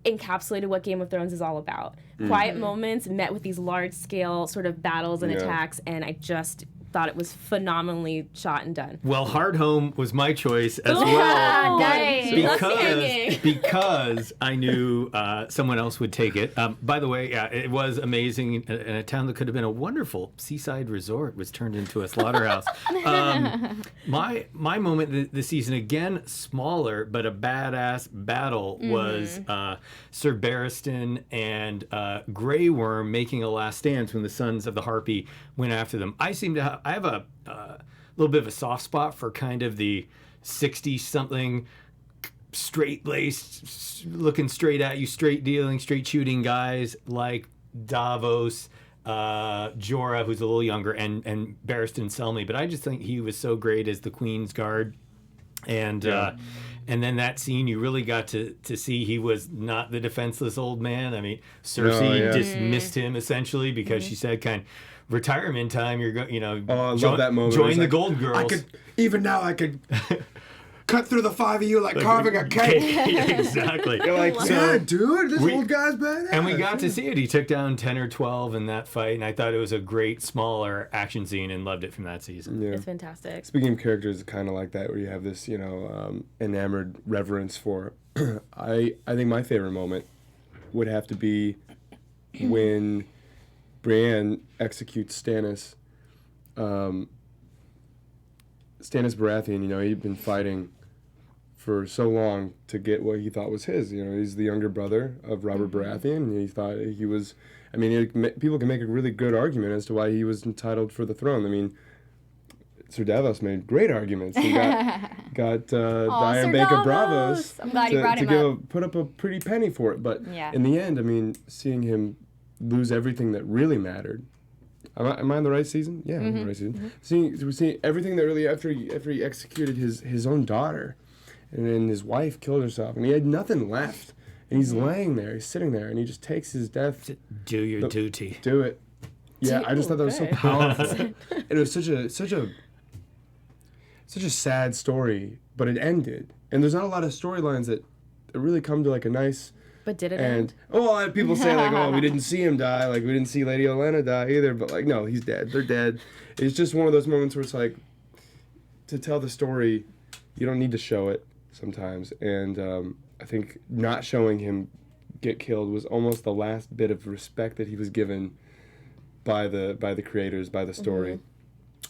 encapsulated what Game of Thrones is all about. Quiet moments met with these large-scale sort of battles and attacks, and I just thought it was phenomenally shot and done. Well, Hard Home was my choice as well. Nice. Because I knew someone else would take it. By the way, it was amazing. And a town that could have been a wonderful seaside resort was turned into a slaughterhouse. My moment this season, again, smaller, but a badass battle, was Sir Barristan and Grey Worm making a last stand when the Sons of the Harpy went after them. I have a little bit of a soft spot for kind of the 60-something straight-laced, looking straight at you, straight dealing, straight shooting guys like Davos, Jorah, who's a little younger, and Barristan Selmy. But I just think he was so great as the Queen's Guard. And then that scene, you really got to see he was not the defenseless old man. I mean, Cersei dismissed him essentially because she said, retirement time, you're I love that moment. Join the Gold Girls. I could cut through the five of you like carving a cake. Exactly. You're like, dude, this old guy's badass. And we got to see it. He took down 10 or 12 in that fight, and I thought it was a great, smaller action scene and loved it from that season. Yeah. It's fantastic. Speaking of characters, kind of like that, where you have this, enamored reverence for. I think my favorite moment would have to be when Brienne executes Stannis. Stannis Baratheon, he'd been fighting for so long to get what he thought was his. He's the younger brother of Robert Baratheon, and he thought he was... people can make a really good argument as to why he was entitled for the throne. Sir Davos made great arguments. He got Diane Baker Bravos I'm glad you brought him up. put up a pretty penny for it. But in the end, seeing him lose everything that really mattered. Am I in the right season? Yeah, I'm in the right season. Seeing everything that really, after he executed his own daughter, and then his wife killed herself, and he had nothing left, and he's laying there, he's sitting there, and he just takes his death. Do your duty. Do it. Yeah, I just thought that was so powerful. And it was such a sad story, but it ended. And there's not a lot of storylines that really come to like a nice... But did it end? And people say we didn't see him die, like we didn't see Lady Olenna die either, but no, he's dead. They're dead. It's just one of those moments where it's like, to tell the story, you don't need to show it sometimes. And I think not showing him get killed was almost the last bit of respect that he was given by the creators, by the story.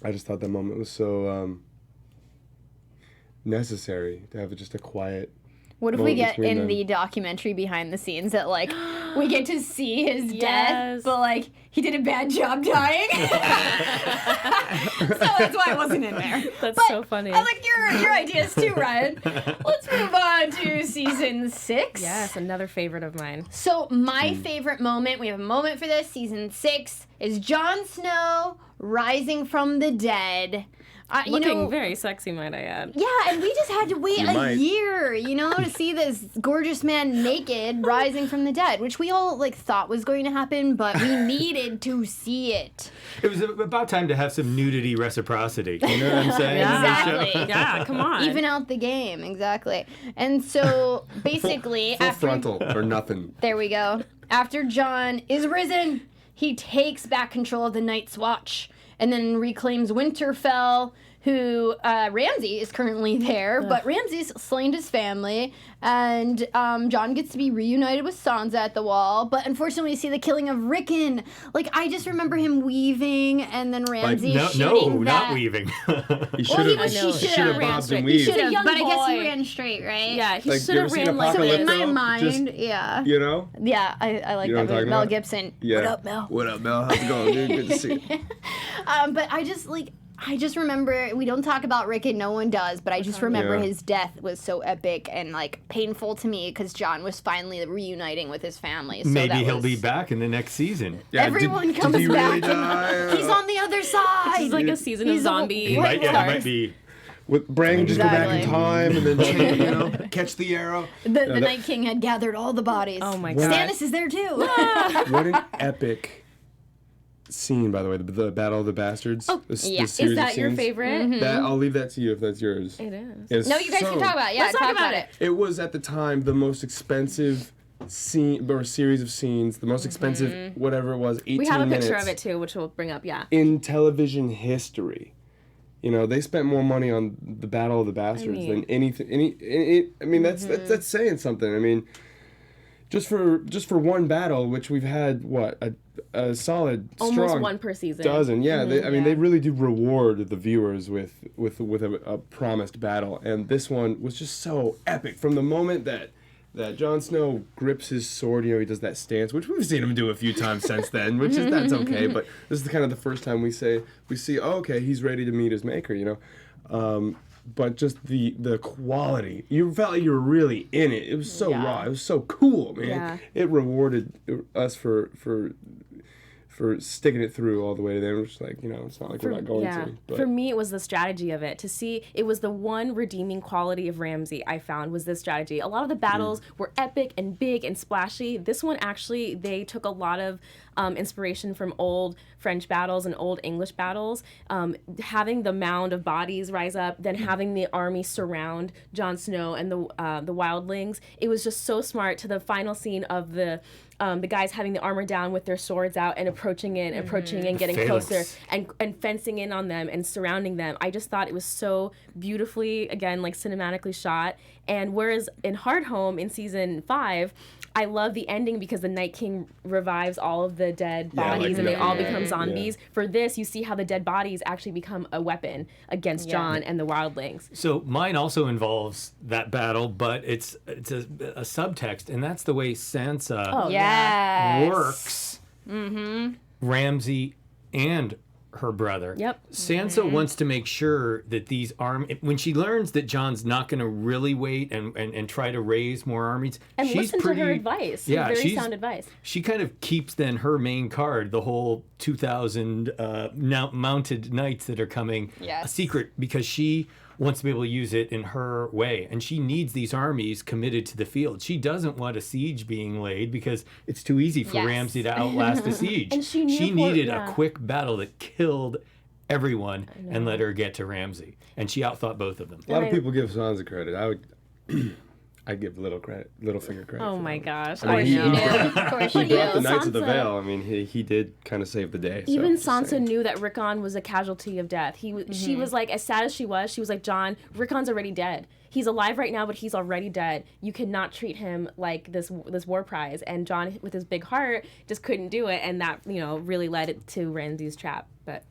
I just thought that moment was so necessary to have just a quiet. What if we get in the documentary behind the scenes that we get to see his death, but he did a bad job dying? So that's why I wasn't in there. That's so funny. I like your ideas too, Ryan. Let's move on to season 6. Yes, another favorite of mine. So my favorite moment, we have a moment for this, season 6, is Jon Snow rising from the dead. Looking very sexy, might I add. Yeah, and we just had to wait a year, to see this gorgeous man naked rising from the dead, which we all thought was going to happen, but we needed to see it. It was about time to have some nudity reciprocity. You know what I'm saying? Exactly. Yeah, come on. Even out the game, exactly. And so basically, full frontal or nothing. There we go. After Jon is risen, he takes back control of the Night's Watch and then reclaims Winterfell, who Ramsay is currently there, but Ramsay's slain his family, and Jon gets to be reunited with Sansa at the Wall, but unfortunately we see the killing of Rickon. I just remember him weaving, and then Ramsay shooting not weaving. He should have bobbed and weaved. But I guess he ran straight, right? Yeah, he should have ran So in my mind, yeah. Yeah, I like that movie. Mel Gibson. Yeah. What up, Mel? What up, Mel? How's it going, dude? Good to see you. But I just, I just remember, we don't talk about Rickon, no one does, but I just remember his death was so epic and like painful to me because Jon was finally reuniting with his family. So Maybe he'll be back in the next season. Yeah, everyone comes did he really back. die? He's on the other side. It's like a season of zombie. He might be. With Bran just go back in Exactly. time and then change, catch the arrow. The Night King had gathered all the bodies. Oh my God. Stannis is there too. What an epic scene, by the way, the Battle of the Bastards. Oh, yeah. Is that your favorite? That, I'll leave that to you if that's yours. It is. It's No, you guys can talk about it. Yeah, Let's talk about it. It was at the time the most expensive scene or series of scenes, the most expensive whatever it was, 18 We have a picture minutes of it too, which we'll bring up. Yeah. in television history. You know, they spent more money on the Battle of the Bastards than anything. I mean, that's saying something. I mean, just for one battle, which we've had a solid Almost strong one per season. dozen. Yeah, they really do reward the viewers with a promised battle, and this one was just so epic from the moment that Jon Snow grips his sword. You know, he does that stance, which we've seen him do a few times since then, which is that's okay. But this is kind of the first time we see, oh, okay, he's ready to meet his maker. You know. But just the quality, you felt like you were really in it. It was so raw. It was so cool, man. Yeah. It rewarded us for sticking it through all the way to there. It was like, you know, it's not like we're not going to. But. For me, it was the strategy of it. To see, it was the one redeeming quality of Ramsay I found was this strategy. A lot of the battles were epic and big and splashy. This one, actually, they took a lot of inspiration from old French battles and old English battles. Having the mound of bodies rise up, then having the army surround Jon Snow and the wildlings. It was just so smart. To the final scene of the guys having the armor down with their swords out and approaching in, getting closer and fencing in on them and surrounding them. I just thought it was so beautifully, again, like cinematically shot. And whereas in Hardhome in season 5, I love the ending because the Night King revives all of the dead bodies and they all become zombies. Yeah. For this, you see how the dead bodies actually become a weapon against Jon and the wildlings. So mine also involves that battle, but it's a subtext, and that's the way Sansa works Ramsay and her brother. Yep. Sansa wants to make sure that these when she learns that Jon's not going to really wait and try to raise more armies, and she's listen pretty, to her advice. Yeah, very sound advice. She kind of keeps then her main card, the whole 2,000 mounted knights that are coming, a secret, because she wants to be able to use it in her way. And she needs these armies committed to the field. She doesn't want a siege being laid because it's too easy for Ramsay to outlast a siege. And she needed a quick battle that killed everyone and let her get to Ramsay. And she outthought both of them. A lot of people give Sansa credit. I'd give Littlefinger credit. Oh my gosh. I mean, Of course he you do. brought the Knights of the Sansa- Vale. I mean, he did kind of save the day. Even so, Sansa knew that Rickon was a casualty of death. She was like, as sad as she was like, Jon, Rickon's already dead. He's alive right now, but he's already dead. You cannot treat him like this war prize. And Jon, with his big heart, just couldn't do it, and that really led it to Ramsay's trap. But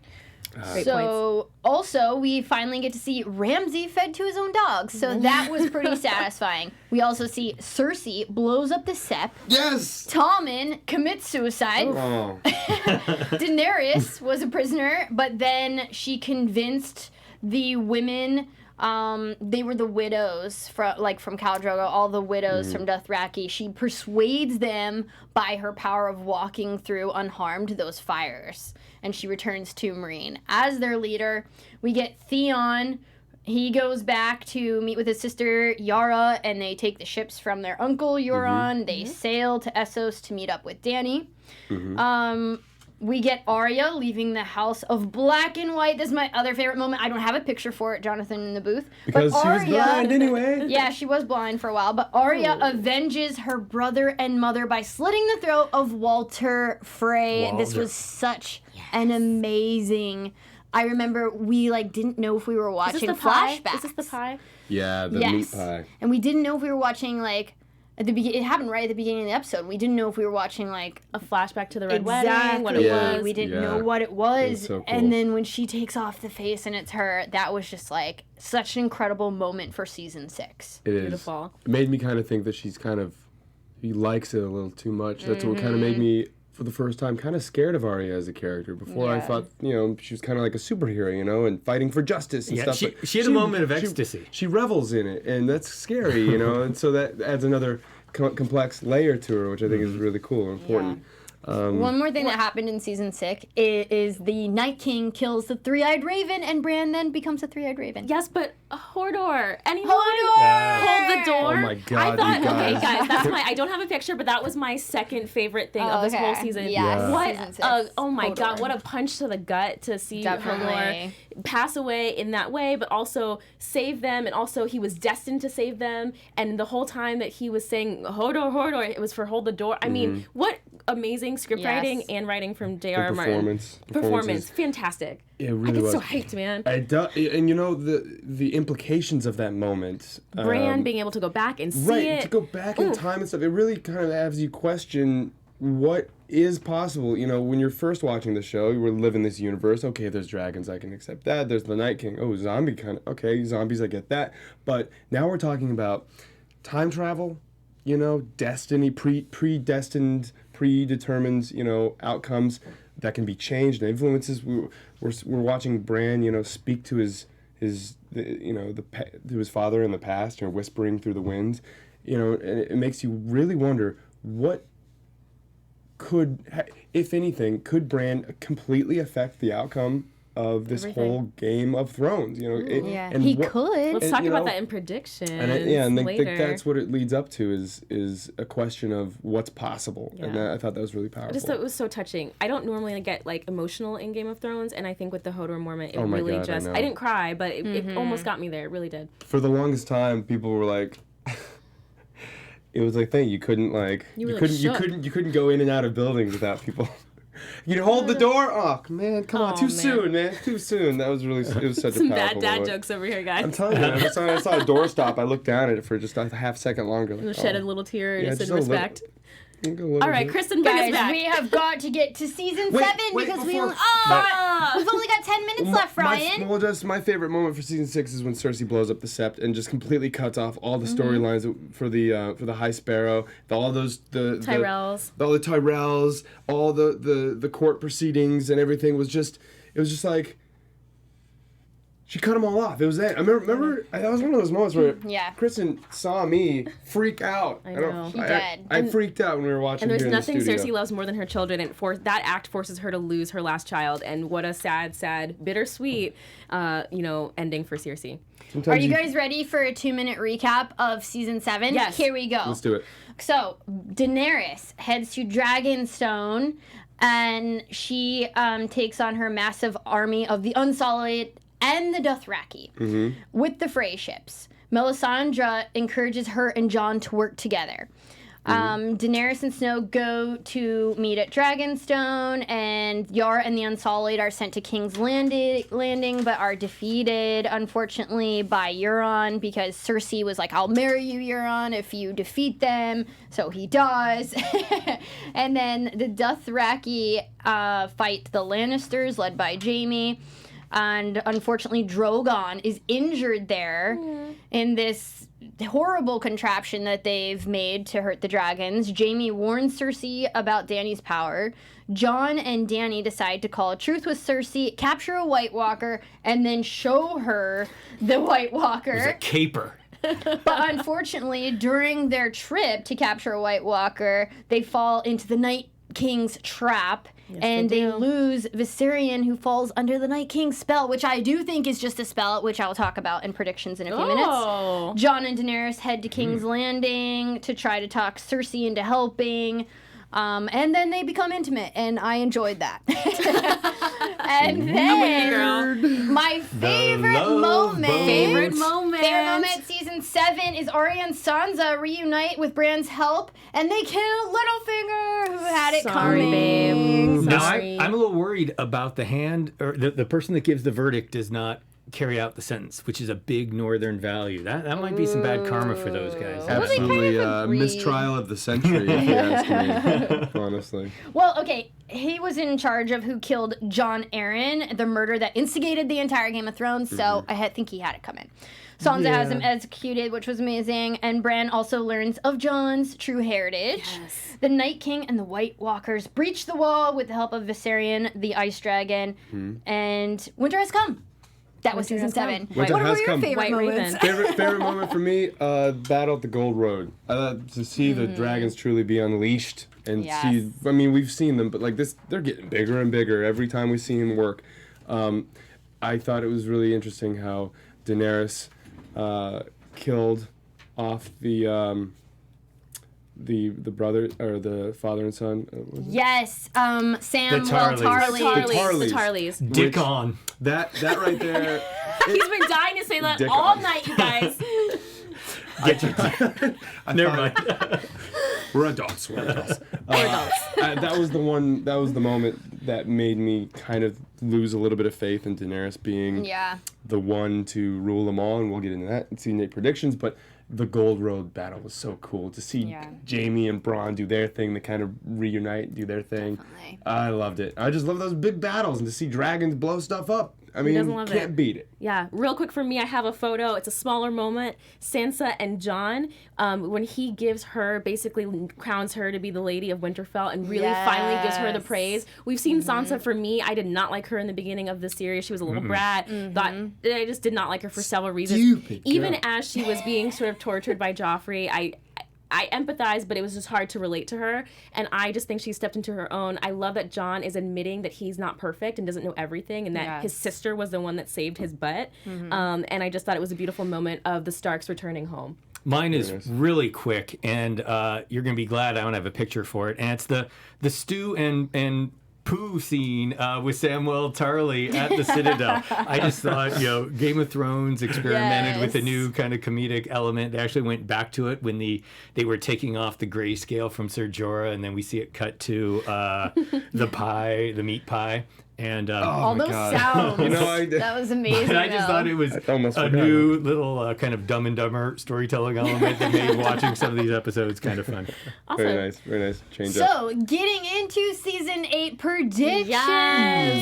great points. Also, we finally get to see Ramsay fed to his own dogs, so that was pretty satisfying. We also see Cersei blows up the Sept. Yes! Tommen commits suicide. Oh. Daenerys was a prisoner, but then she convinced the women. They were the widows from Khal Drogo, all the widows from Dothraki. She persuades them by her power of walking through unharmed those fires, and she returns to Meereen as their leader. We get Theon. He goes back to meet with his sister Yara, and they take the ships from their uncle Euron. They sail to Essos to meet up with Dany. We get Arya leaving the House of Black and White. This is my other favorite moment. I don't have a picture for it, Jonathan, in the booth. Because but she was blind anyway. Yeah, she was blind for a while. But Arya avenges her brother and mother by slitting the throat of Walter Frey. This was such an amazing... I remember we didn't know if we were watching flashbacks. Is this the pie? Yeah, the meat pie. And we didn't know if we were watching at the beginning. It happened right at the beginning of the episode. We didn't know if we were watching a flashback to the Red Wedding, what it was. We didn't know what it was. It was so cool. And then when she takes off the face and it's her, that was just such an incredible moment for season 6. It is. Beautiful. It made me kind of think that he likes it a little too much. That's what kind of made me for the first time, kind of scared of Arya as a character. Before I thought, she was kind of like a superhero, and fighting for justice and stuff. She had a moment of ecstasy. She revels in it, and that's scary, and so that adds another complex layer to her, which I think is really cool and important. One more thing that happened in season 6 is the Night King kills the three-eyed raven, and Bran then becomes a three-eyed raven. Yes, but Hodor. Anyone? Hodor! Hold the door. Oh my God, I thought, you guys. okay, guys, that's I don't have a picture, but that was my second favorite thing of this whole season. Yes. What? Season 6, Oh my Hodor. God, what a punch to the gut to see Hodor pass away in that way, but also save them, and also he was destined to save them, and the whole time that he was saying Hodor, Hodor, it was for hold the door. I mean, what amazing script writing and writing from J.R. Martin. Performance, fantastic. It really was. I get so hyped, man. And the implications of that moment. Bran being able to go back and see it. To go back in time and stuff. It really kind of has you question what is possible. When you're first watching the show, you live in this universe. Okay, there's dragons, I can accept that. There's the Night King. Oh, zombie kind of. Okay, zombies, I get that. But now we're talking about time travel. Destiny, predetermined, outcomes that can be changed and influences. We're watching Bran, speak to to his father in the past, whispering through the wind. And it makes you really wonder what if anything, could Bran completely affect the outcome of this whole Game of Thrones? And he could. Let's talk about that in predictions. And later. that's what it leads up to is a question of what's possible, and I thought that was really powerful. I just thought it was so touching. I don't normally get emotional in Game of Thrones, and I think with the Hodor moment, it really God, just I didn't cry, but it almost got me there. It really did. For the longest time, people were like. It was like thing you couldn't you couldn't go in and out of buildings without people. You'd hold the door. Oh man, come on, soon, man, too soon. That was really. It was such Some a powerful bad dad moment. jokes over here, guys. I'm telling you, I saw a door stop. I looked down at it for just a half second longer. And shed a little tear just in a respect. All right, Kristen, bring us back. We have got to get to season 7 because we've only got 10 minutes left, Ryan. My favorite moment for season 6 is when Cersei blows up the Sept and just completely cuts off all the storylines for the High Sparrow, all the Tyrells, all the court proceedings and everything was just like. She cut them all off. It was that. I remember that was one of those moments where Kristen saw me freak out. I know. She did. I freaked out when we were watching. And there's here nothing in the studio. Cersei loves more than her children, and that act forces her to lose her last child. And what a sad, bittersweet, ending for Cersei. Are you guys ready for a 2-minute recap of season 7? Yes. Here we go. Let's do it. So Daenerys heads to Dragonstone, and she takes on her massive army of the Unsullied and the Dothraki with the Frey ships. Melisandre encourages her and Jon to work together. Daenerys and Snow go to meet at Dragonstone, and Yara and the Unsullied are sent to King's Landing, but are defeated, unfortunately, by Euron, because Cersei was like, I'll marry you, Euron, if you defeat them. So he does. And then the Dothraki fight the Lannisters, led by Jaime. And unfortunately, Drogon is injured there in this horrible contraption that they've made to hurt the dragons. Jaime warns Cersei about Dany's power. Jon and Dany decide to call a truce with Cersei, capture a White Walker, and then show her the White Walker. It was a caper. But unfortunately, during their trip to capture a White Walker, they fall into the Night King's trap. Yes, and they lose Viserion, who falls under the Night King's spell, which I do think is just a spell, which I will talk about in predictions in a few minutes. Jon and Daenerys head to King's Landing to try to talk Cersei into helping. And then they become intimate, and I enjoyed that. And then my favorite moment season 7 is Arya and Sansa reunite with Bran's help, and they kill Littlefinger, who had it coming. Babe. Now, I'm a little worried about the hand, or the person that gives the verdict does not carry out the sentence, which is a big northern value. That might be some bad karma for those guys. Absolutely mistrial of the century, if you ask me, honestly. Well, okay, he was in charge of who killed Jon Arryn, the murder that instigated the entire Game of Thrones, so I think he had it coming. Sansa has him executed, which was amazing, and Bran also learns of Jon's true heritage. Yes. The Night King and the White Walkers breach the wall with the help of Viserion, the Ice Dragon, and winter has come. That was season 7. What were your favorite moments? Favorite moment for me, battle at the Gold Road. To see the dragons truly be unleashed and see. I mean, we've seen them, but like this, they're getting bigger and bigger every time we see them work. I thought it was really interesting how Daenerys killed off the brother or the father and son. Yes, Sam The Tarleys. The Tarleys. Dick on. That right there. He's been dying to say that Dick all on. night, you guys. Never mind. We're adults. We're adults. adults. That was the moment that made me kind of lose a little bit of faith in Daenerys being the one to rule them all, and we'll get into that and see Nate predictions. But the Gold Road battle was so cool to see Jaime and Bronn do their thing, to kind of reunite, do their thing. Definitely. I loved it. I just love those big battles and to see dragons blow stuff up. I mean, doesn't love can't it? beat it. Yeah, real quick for me, I have a photo. It's a smaller moment. Sansa and Jon, when he gives her, basically crowns her to be the Lady of Winterfell and really finally gives her the praise. We've seen Sansa, for me, I did not like her in the beginning of the series. She was a little brat. I just did not like her for several reasons. Stupid Even girl. as she was being sort of tortured by Joffrey, I empathize, but it was just hard to relate to her. And I just think she stepped into her own. I love that Jon is admitting that he's not perfect and doesn't know everything, and that his sister was the one that saved his butt. And I just thought it was a beautiful moment of the Starks returning home. Mine is really quick, and you're going to be glad I don't have a picture for it. And it's the stew and poo scene with Samwell Tarly at the Citadel. I just thought, Game of Thrones experimented with a new kind of comedic element. They actually went back to it when they were taking off the grayscale from Ser Jorah, and then we see it cut to the meat pie. And all those sounds. That was amazing. I just thought it was a new little kind of Dumb and Dumber storytelling element that made watching some of these episodes kind of fun. Awesome. Very nice. Change up. So, getting into season 8 predictions. Yes.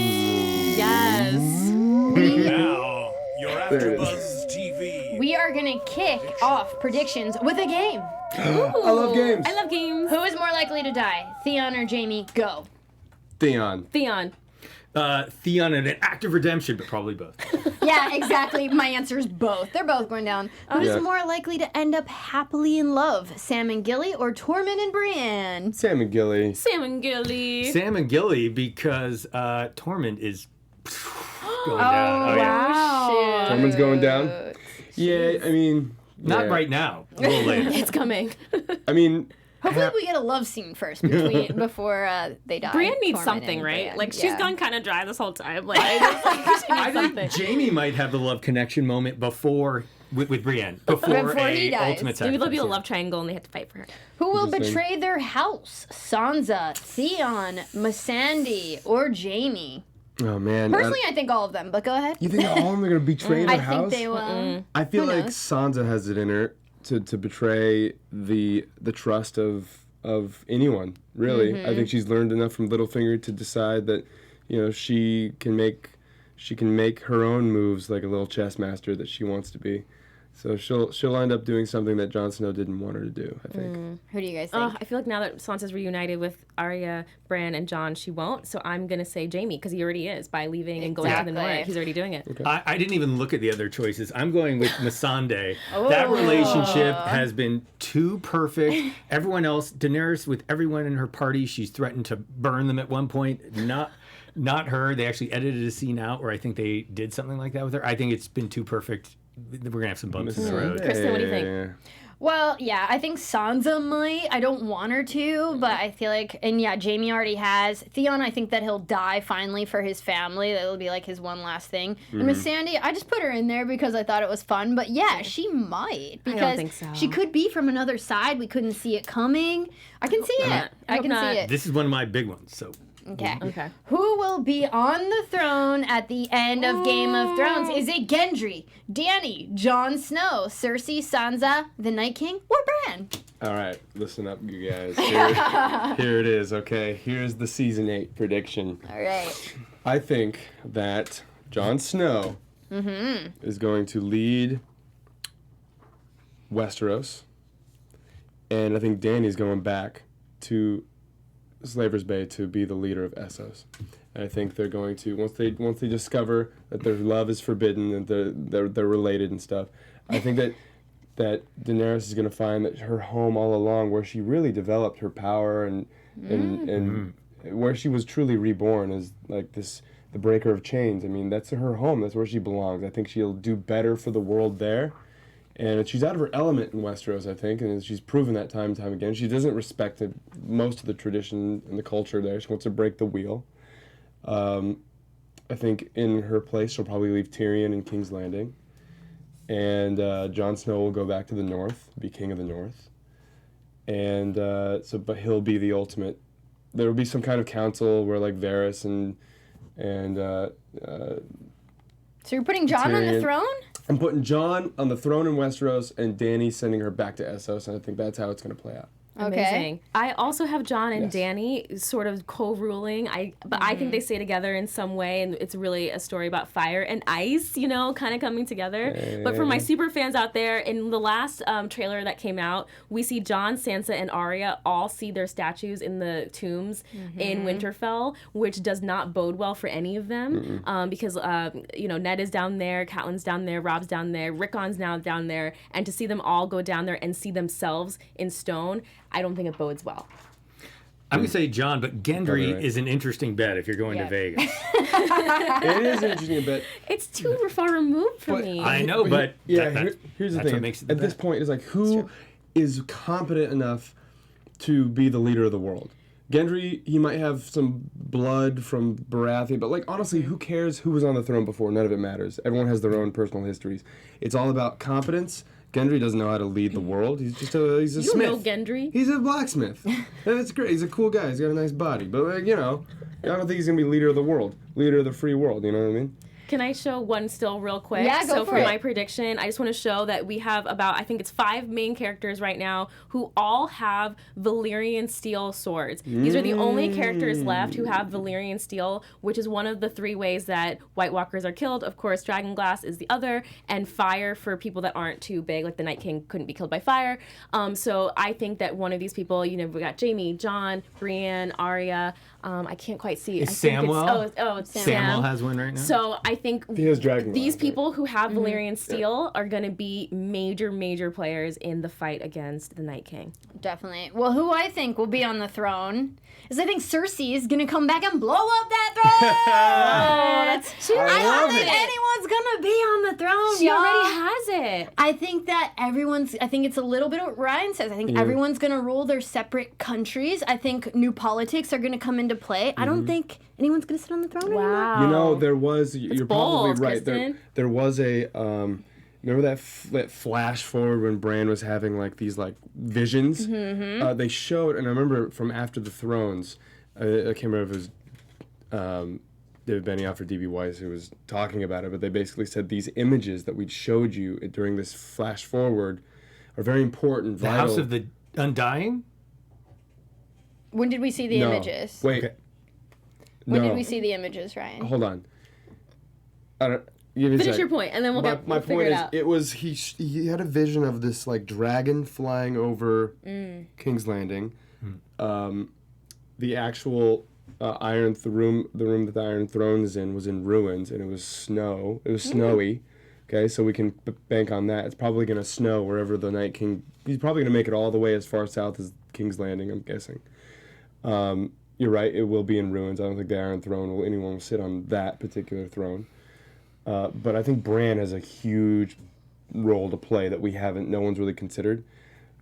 Now, your AfterBuzz TV. We are going to kick off predictions with a game. I love games. I love games. Who is more likely to die, Theon or Jaime? Go. Theon. Theon and an act of redemption, but probably both. Yeah, exactly. My answer is both. They're both going down. Who's more likely to end up happily in love, Sam and Gilly or Tormund and Brienne? Sam and Gilly. Sam and Gilly. Sam and Gilly, because Tormund is going down. Oh, yeah. Wow. Tormund's going down. Yeah, I mean... Not right now. A little later. It's coming. I mean... Hopefully we get a love scene first before they die. Brienne needs Tormund something, and right? Brienne. Like, she's gone kind of dry this whole time. Like, I think Jaime might have the love connection moment with Brienne before he dies. ultimate Maybe sacrifice. there'll be a love triangle and they have to fight for her. Who will Interesting. betray their house? Sansa, Theon, Missandei, or Jaime? Oh, man. Personally, I think all of them, but go ahead. You think all of them are going to betray their I house? think they will. I feel Who like knows? Sansa has it in her to betray the trust of anyone, really. I think she's learned enough from Littlefinger to decide that, she can make her own moves like a little chess master that she wants to be. So she'll end up doing something that Jon Snow didn't want her to do, I think. Who do you guys think? Oh, I feel like now that Sansa's reunited with Arya, Bran, and Jon, she won't. So I'm going to say Jaime, because he already is. By leaving and going to the Exactly. north, he's already doing it. I didn't even look at the other choices. I'm going with Missandei. That relationship has been too perfect. Everyone else, Daenerys, with everyone in her party, she's threatened to burn them at one point. Not her. They actually edited a scene out where I think they did something like that with her. I think it's been too perfect. We're going to have some bumps in the road. Kristen, what do you think? Well, yeah, I think Sansa might. I don't want her to, but I feel like, and yeah, Jaime already has. Theon, I think that he'll die finally for his family. That'll be like his one last thing. And Missandei, I just put her in there because I thought it was fun, but yeah, she might. Because think so. she could be from another side. We couldn't see it coming. I can see it. I can not. see it. This is one of my big ones, so Okay. Okay. Who will be on the throne at the end of Game of Thrones? Is it Gendry, Dany, Jon Snow, Cersei, Sansa, the Night King, or Bran? All right, listen up, you guys. Here it is, okay? Here's the Season 8 prediction. All right. I think that Jon Snow is going to lead Westeros, and I think Dany's going back to Slaver's Bay to be the leader of Essos. And I think they're going to once they discover that their love is forbidden and they're related and stuff. I think that Daenerys is going to find that her home all along, where she really developed her power and where she was truly reborn, is like the breaker of chains. I mean, that's her home. That's where she belongs. I think she'll do better for the world there. And she's out of her element in Westeros, I think, and she's proven that time and time again. She doesn't respect most of the tradition and the culture there. She wants to break the wheel. I think in her place, she'll probably leave Tyrion in King's Landing. And Jon Snow will go back to the north, be king of the north. And but he'll be the ultimate. There will be some kind of council where like Varys and So you're putting Jon on the Tyrion. throne? I'm putting Jon on the throne in Westeros and Dany sending her back to Essos, and I think that's how it's going to play out. Okay. Amazing. I also have Jon and Yes. Dany sort of co-ruling. But I think they stay together in some way, and it's really a story about fire and ice, you know, kind of coming together. But for my super fans out there, in the last trailer that came out, we see Jon, Sansa, and Arya all see their statues in the tombs in Winterfell, which does not bode well for any of them, because you know, Ned is down there, Catelyn's down there, Robb's down there, Rickon's now down there, and to see them all go down there and see themselves in stone, I don't think it bodes well. I'm going to say John, but Gendry right. is an interesting bet if you're going to Vegas. It is interesting, but It's too far removed for me. I know, but yeah, here's the that's thing. what makes it the At this bet. point, it's like who is competent enough to be the leader of the world? Gendry, he might have some blood from Baratheon, but like honestly, who cares who was on the throne before? None of it matters. Everyone has their own personal histories. It's all about competence. Gendry doesn't know how to lead the world. He's just he's a You smith. know Gendry. He's a blacksmith, and it's great. He's a cool guy. He's got a nice body, but like, you know, I don't think he's gonna be leader of the world, leader of the free world. You know what I mean? Can I show one still real quick? Yeah, go so for for it. my prediction, I just want to show that we have about, I think it's 5 main characters right now who all have Valyrian steel swords. These are the only characters left who have Valyrian steel, which is one of the 3 ways that White Walkers are killed. Of course, Dragonglass is the other, and fire for people that aren't too big, like the Night King couldn't be killed by fire. So I think that one of these people, you know, we got Jaime, Jon, Brienne, Arya. I can't quite see. Is I think Samwell? It's Samuel Sam. has one right now. So I think He has Dragonglass, these right? people who have Valyrian steel are going to be major players in the fight against the Night King. Definitely. Well, who I think will be on the throne is I think Cersei is going to come back and blow up that throne. I don't think anyone's going to be on the throne, She y'all. already has it. I think that I think it's a little bit what Ryan says. I think everyone's going to rule their separate countries. I think new politics are going to come into play. I don't think anyone's going to sit on the throne anymore. Wow. You know, there was. You're bold, probably right. Kristen. There was a. Remember that flash forward when Bran was having like these like visions? They showed, and I remember from After the Thrones, I can't remember if it was David Benioff or D.B. Weiss who was talking about it, but they basically said these images that we showed you during this flash forward are very important, the vital. House of the Undying? When did we see the No. images? Wait. Okay. When no. did we see the images, Ryan? Hold on. I don't. Give me a Finish sec. your point, and then we'll My figure point it is, out. it was he had a vision of this like dragon flying over King's Landing. The actual the room that the Iron Throne is in was in ruins, and it was snow. It was snowy. Okay, so we can bank on that. It's probably gonna snow wherever the Night King. He's probably gonna make it all the way as far south as King's Landing. I'm guessing. You're right. It will be in ruins. I don't think the Iron Throne anyone will sit on that particular throne. But I think Bran has a huge role to play that no one's really considered.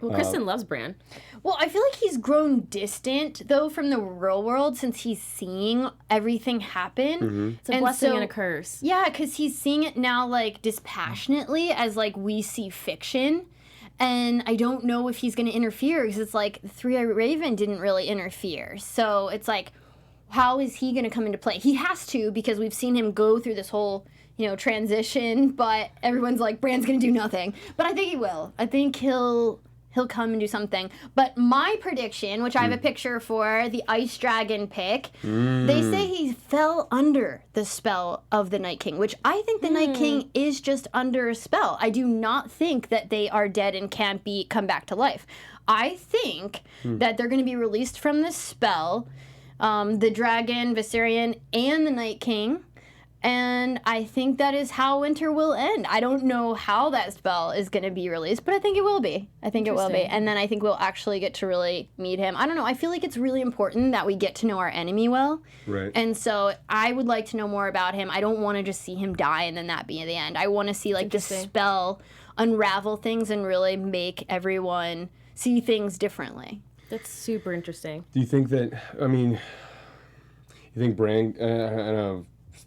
Well, Kristen loves Bran. Well, I feel like he's grown distant, though, from the real world since he's seeing everything happen. It's a blessing and a curse. Yeah, because he's seeing it now, like, dispassionately as, like, we see fiction. And I don't know if he's going to interfere because it's like the Three-Eyed Raven didn't really interfere. So it's like, how is he going to come into play? He has to, because we've seen him go through this whole, transition, but everyone's like, Bran's going to do nothing. But I think he will. I think he'll come and do something. But my prediction, which I have a picture for, the Ice Dragon pick, they say he fell under the spell of the Night King, which I think the Night King is just under a spell. I do not think that they are dead and can't come back to life. I think that they're going to be released from this spell, the Dragon, Viserion, and the Night King. And I think that is how winter will end. I don't know how that spell is going to be released, but I think it will be. I think it will be. And then I think we'll actually get to really meet him. I don't know. I feel like it's really important that we get to know our enemy well. Right. And so I would like to know more about him. I don't want to just see him die and then that be the end. I want to see like the spell unravel things and really make everyone see things differently. That's super interesting. Do you think that, you think Bran, I know,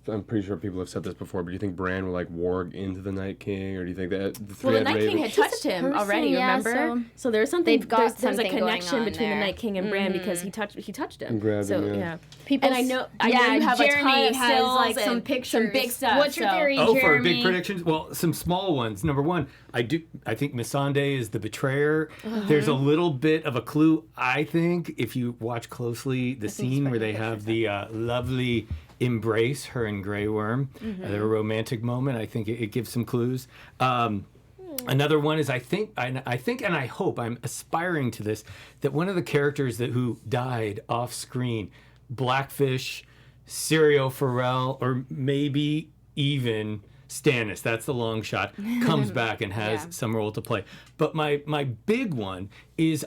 I'm pretty sure people have said this before, but do you think Bran will warg into the Night King, or do you think that the Night King had touched him already? Remember? So there's something. There's a connection between the Night King and Bran because he touched him. And grabbed him, yeah. People, and I know you have Jeremy a ton of stills has some pictures, some big stuff. What's your theory, Oh, Jeremy? for big predictions? Well, some small ones. Number one, I think Missandei is the betrayer. There's a little bit of a clue, I think, if you watch closely the scene where they have the lovely embrace, her and Grey Worm, their romantic moment. I think it gives some clues. Another one is I think and I hope, I'm aspiring to this, that one of the characters who died off screen, Blackfish, Syrio Forel, or maybe even Stannis, that's the long shot, comes back and has some role to play. But my big one is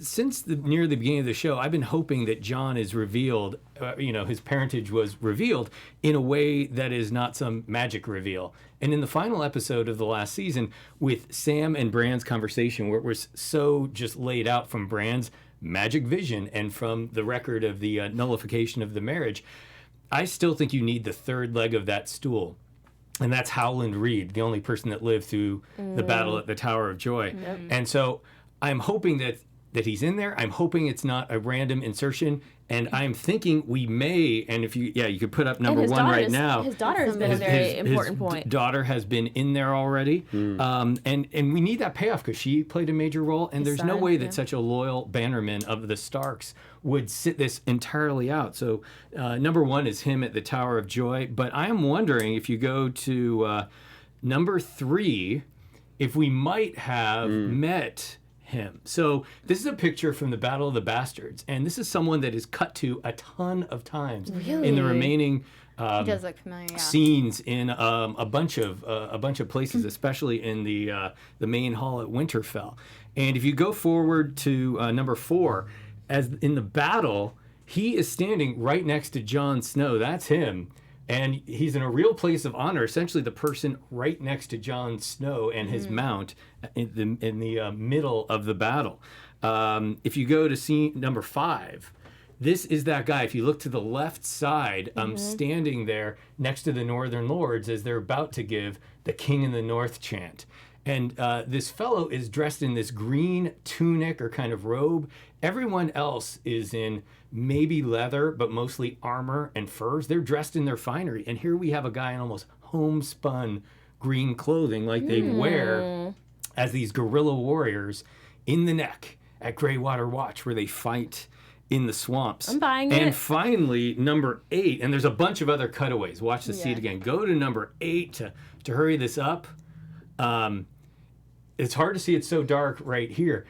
since near the beginning of the show, I've been hoping that Jon is revealed, his parentage was revealed in a way that is not some magic reveal. And in the final episode of the last season, with Sam and Bran's conversation, where it was so just laid out from Bran's magic vision and from the record of the nullification of the marriage, I still think you need the third leg of that stool. And that's Howland Reed, the only person that lived through the battle at the Tower of Joy. And so I'm hoping that he's in there. I'm hoping it's not a random insertion. And I'm thinking we may, and if you could put up number one right now. His daughter has been a very important point. His daughter has been in there already. And we need that payoff because she played a major role. And there's no way that such a loyal bannerman of the Starks would sit this entirely out. So number one is him at the Tower of Joy. But I am wondering if you go to number 3, if we might have met him. So this is a picture from the Battle of the Bastards, and this is someone that is cut to a ton of times in the remaining he does look familiar, scenes in a bunch of places, especially in the main hall at Winterfell. And if you go forward to number 4, as in the battle, he is standing right next to Jon Snow. That's him. And he's in a real place of honor, essentially the person right next to Jon Snow and his mount in the middle of the battle. If you go to scene number 5, this is that guy. If you look to the left side, standing there next to the Northern Lords as they're about to give the King in the North chant. And this fellow is dressed in this green tunic or kind of robe. Everyone else is in maybe leather, but mostly armor and furs. They're dressed in their finery. And here we have a guy in almost homespun green clothing like they wear as these guerrilla warriors in the neck at Greywater Watch, where they fight in the swamps. I'm buying and it. Finally, number 8, and there's a bunch of other cutaways. Watch the seat again. Go to number 8 to hurry this up. It's hard to see, it's so dark right here.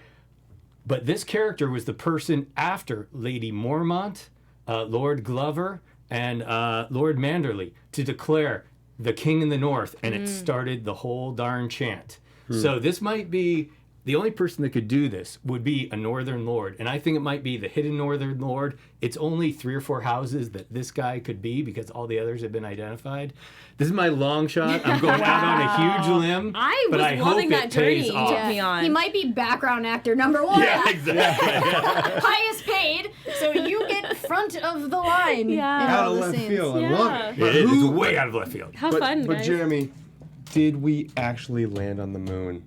But this character was the person after Lady Mormont, Lord Glover, and Lord Manderley to declare the King in the North, and it started the whole darn chant. So this might be, the only person that could do this would be a Northern Lord, and I think it might be the hidden Northern Lord. It's only 3 or 4 houses that this guy could be because all the others have been identified. This is my long shot. I'm going out on a huge limb, but I hope that it journey pays you off. took me on. He might be background actor number 1. Yeah, exactly. Highest paid, so you get front of the line. Yeah. in Out all of the left scenes. field. I love it. It is way out of left field. How fun, But guys. Jeremy, did we actually land on the moon?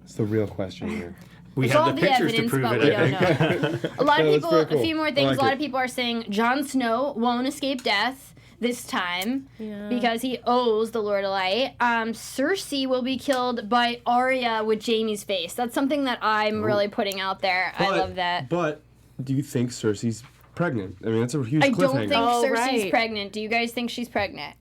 It's the real question here. We There's have all the pictures to evidence, prove but it, we I don't think. know. A lot of That's people, very cool. a few more I things. like A lot it. of people are saying Jon Snow won't escape death this time because he owes the Lord of Light. Cersei will be killed by Arya with Jaime's face. That's something that I'm really putting out there. I love that. But do you think Cersei's pregnant? I mean, that's a huge I cliffhanger. don't think Oh, Cersei's right. pregnant. Do you guys think she's pregnant?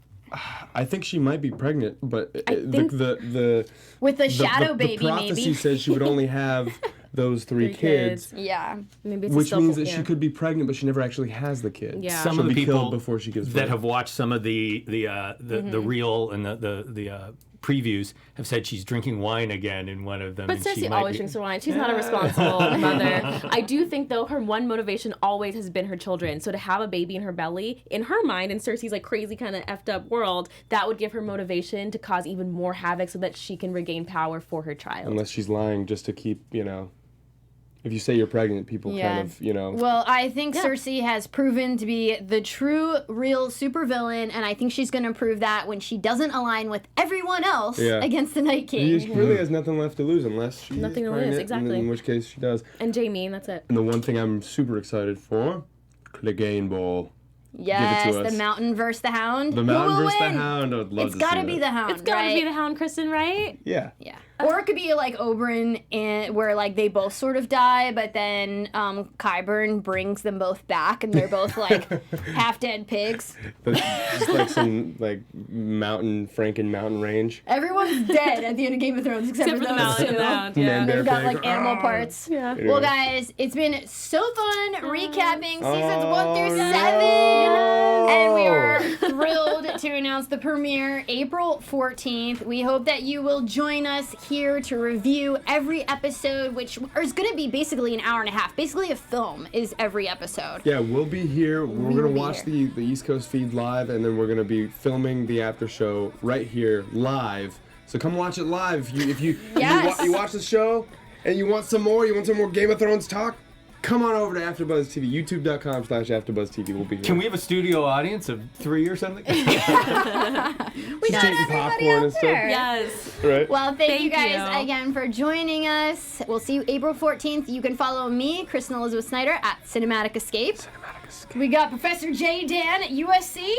I think she might be pregnant, but think- the With the shadow the baby, prophecy maybe. says she would only have those three kids. Yeah. Maybe it's a Which still- means that yeah. she could be pregnant, but she never actually has the kid. Yeah. Some She'll of the be people killed before she gives that birth. have watched some of the reel and the previews have said she's drinking wine again in one of them. But and she Cersei might always be- drinks her wine. She's not a responsible mother. I do think, though, her one motivation always has been her children. So to have a baby in her belly, in her mind, in Cersei's like crazy kind of effed up world, that would give her motivation to cause even more havoc so that she can regain power for her child. Unless she's lying just to keep, if you say you're pregnant, people kind of, Well, I think Cersei has proven to be the true, real supervillain, and I think she's going to prove that when she doesn't align with everyone else against the Night King. She really has nothing left to lose unless she's Nothing to lose, pregnant, exactly. In which case she does. And Jaime, and that's it. And the one thing I'm super excited for, Clegane Bowl. Yes, Give it to us. the Mountain versus the Hound. The Who Mountain will versus the win? Hound. I'd love It's to got to see be that. the Hound, It's gotta right? be the Hound, Kristen, right? Yeah. Yeah. Or it could be like Oberyn, and where like they both sort of die, but then Qyburn brings them both back, and they're both like half dead pigs. But just like some Franken mountain range. Everyone's dead at the end of Game of Thrones except for Except for the those Mountain and two. the Hound, yeah. Man, bear, They've got pig. like animal parts. Yeah. Anyway. Well, guys, it's been so fun recapping seasons 1 through 7. no. And we are thrilled to announce the premiere April 14th. We hope that you will join us here to review every episode, which is going to be basically an hour and a half. Basically, a film is every episode. Yeah, we'll be here. We're will going to be watch here. the East Coast feed live, and then we're going to be filming the after show right here live. So come watch it live. If you you watch the show and you want some more Game of Thrones talk, come on over to AfterBuzz TV, youtube.com/AfterBuzzTV. We'll be here. Can we have a studio audience of 3 or something? We got taking everybody popcorn out and stuff? there. Yes. Right? Well, thank you Thank guys you. again for joining us. We'll see you April 14th. You can follow me, Kristen Elizabeth Snyder, at Cinematic Escape. We got Professor J. Dan at USC.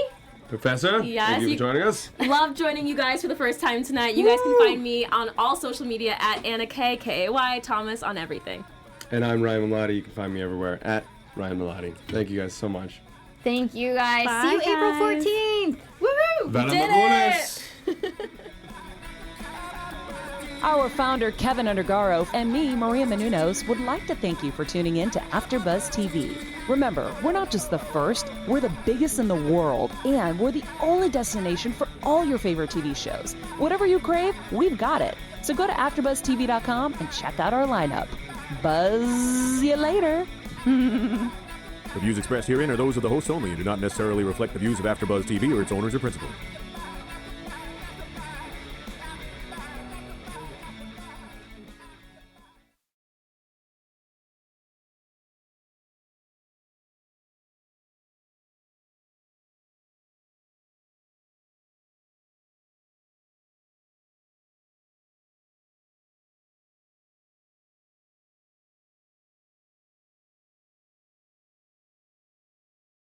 Professor, Yes, thank you you- for joining us. Love joining you guys for the first time tonight. You guys can find me on all social media at Anna K, K-A-Y, Thomas on everything. And I'm Ryan Milotti. You can find me everywhere at Ryan Milotti. Thank you guys so much. Thank you guys. Bye, see you April guys. 14th. Woohoo! Did it! Our founder, Keven Undergaro, and me, Maria Menounos, would like to thank you for tuning in to AfterBuzz TV. Remember, we're not just the first, we're the biggest in the world, and we're the only destination for all your favorite TV shows. Whatever you crave, we've got it. So go to AfterBuzzTV.com and check out our lineup. Buzz you later. The views expressed herein are those of the hosts only and do not necessarily reflect the views of AfterBuzz TV or its owners or principals.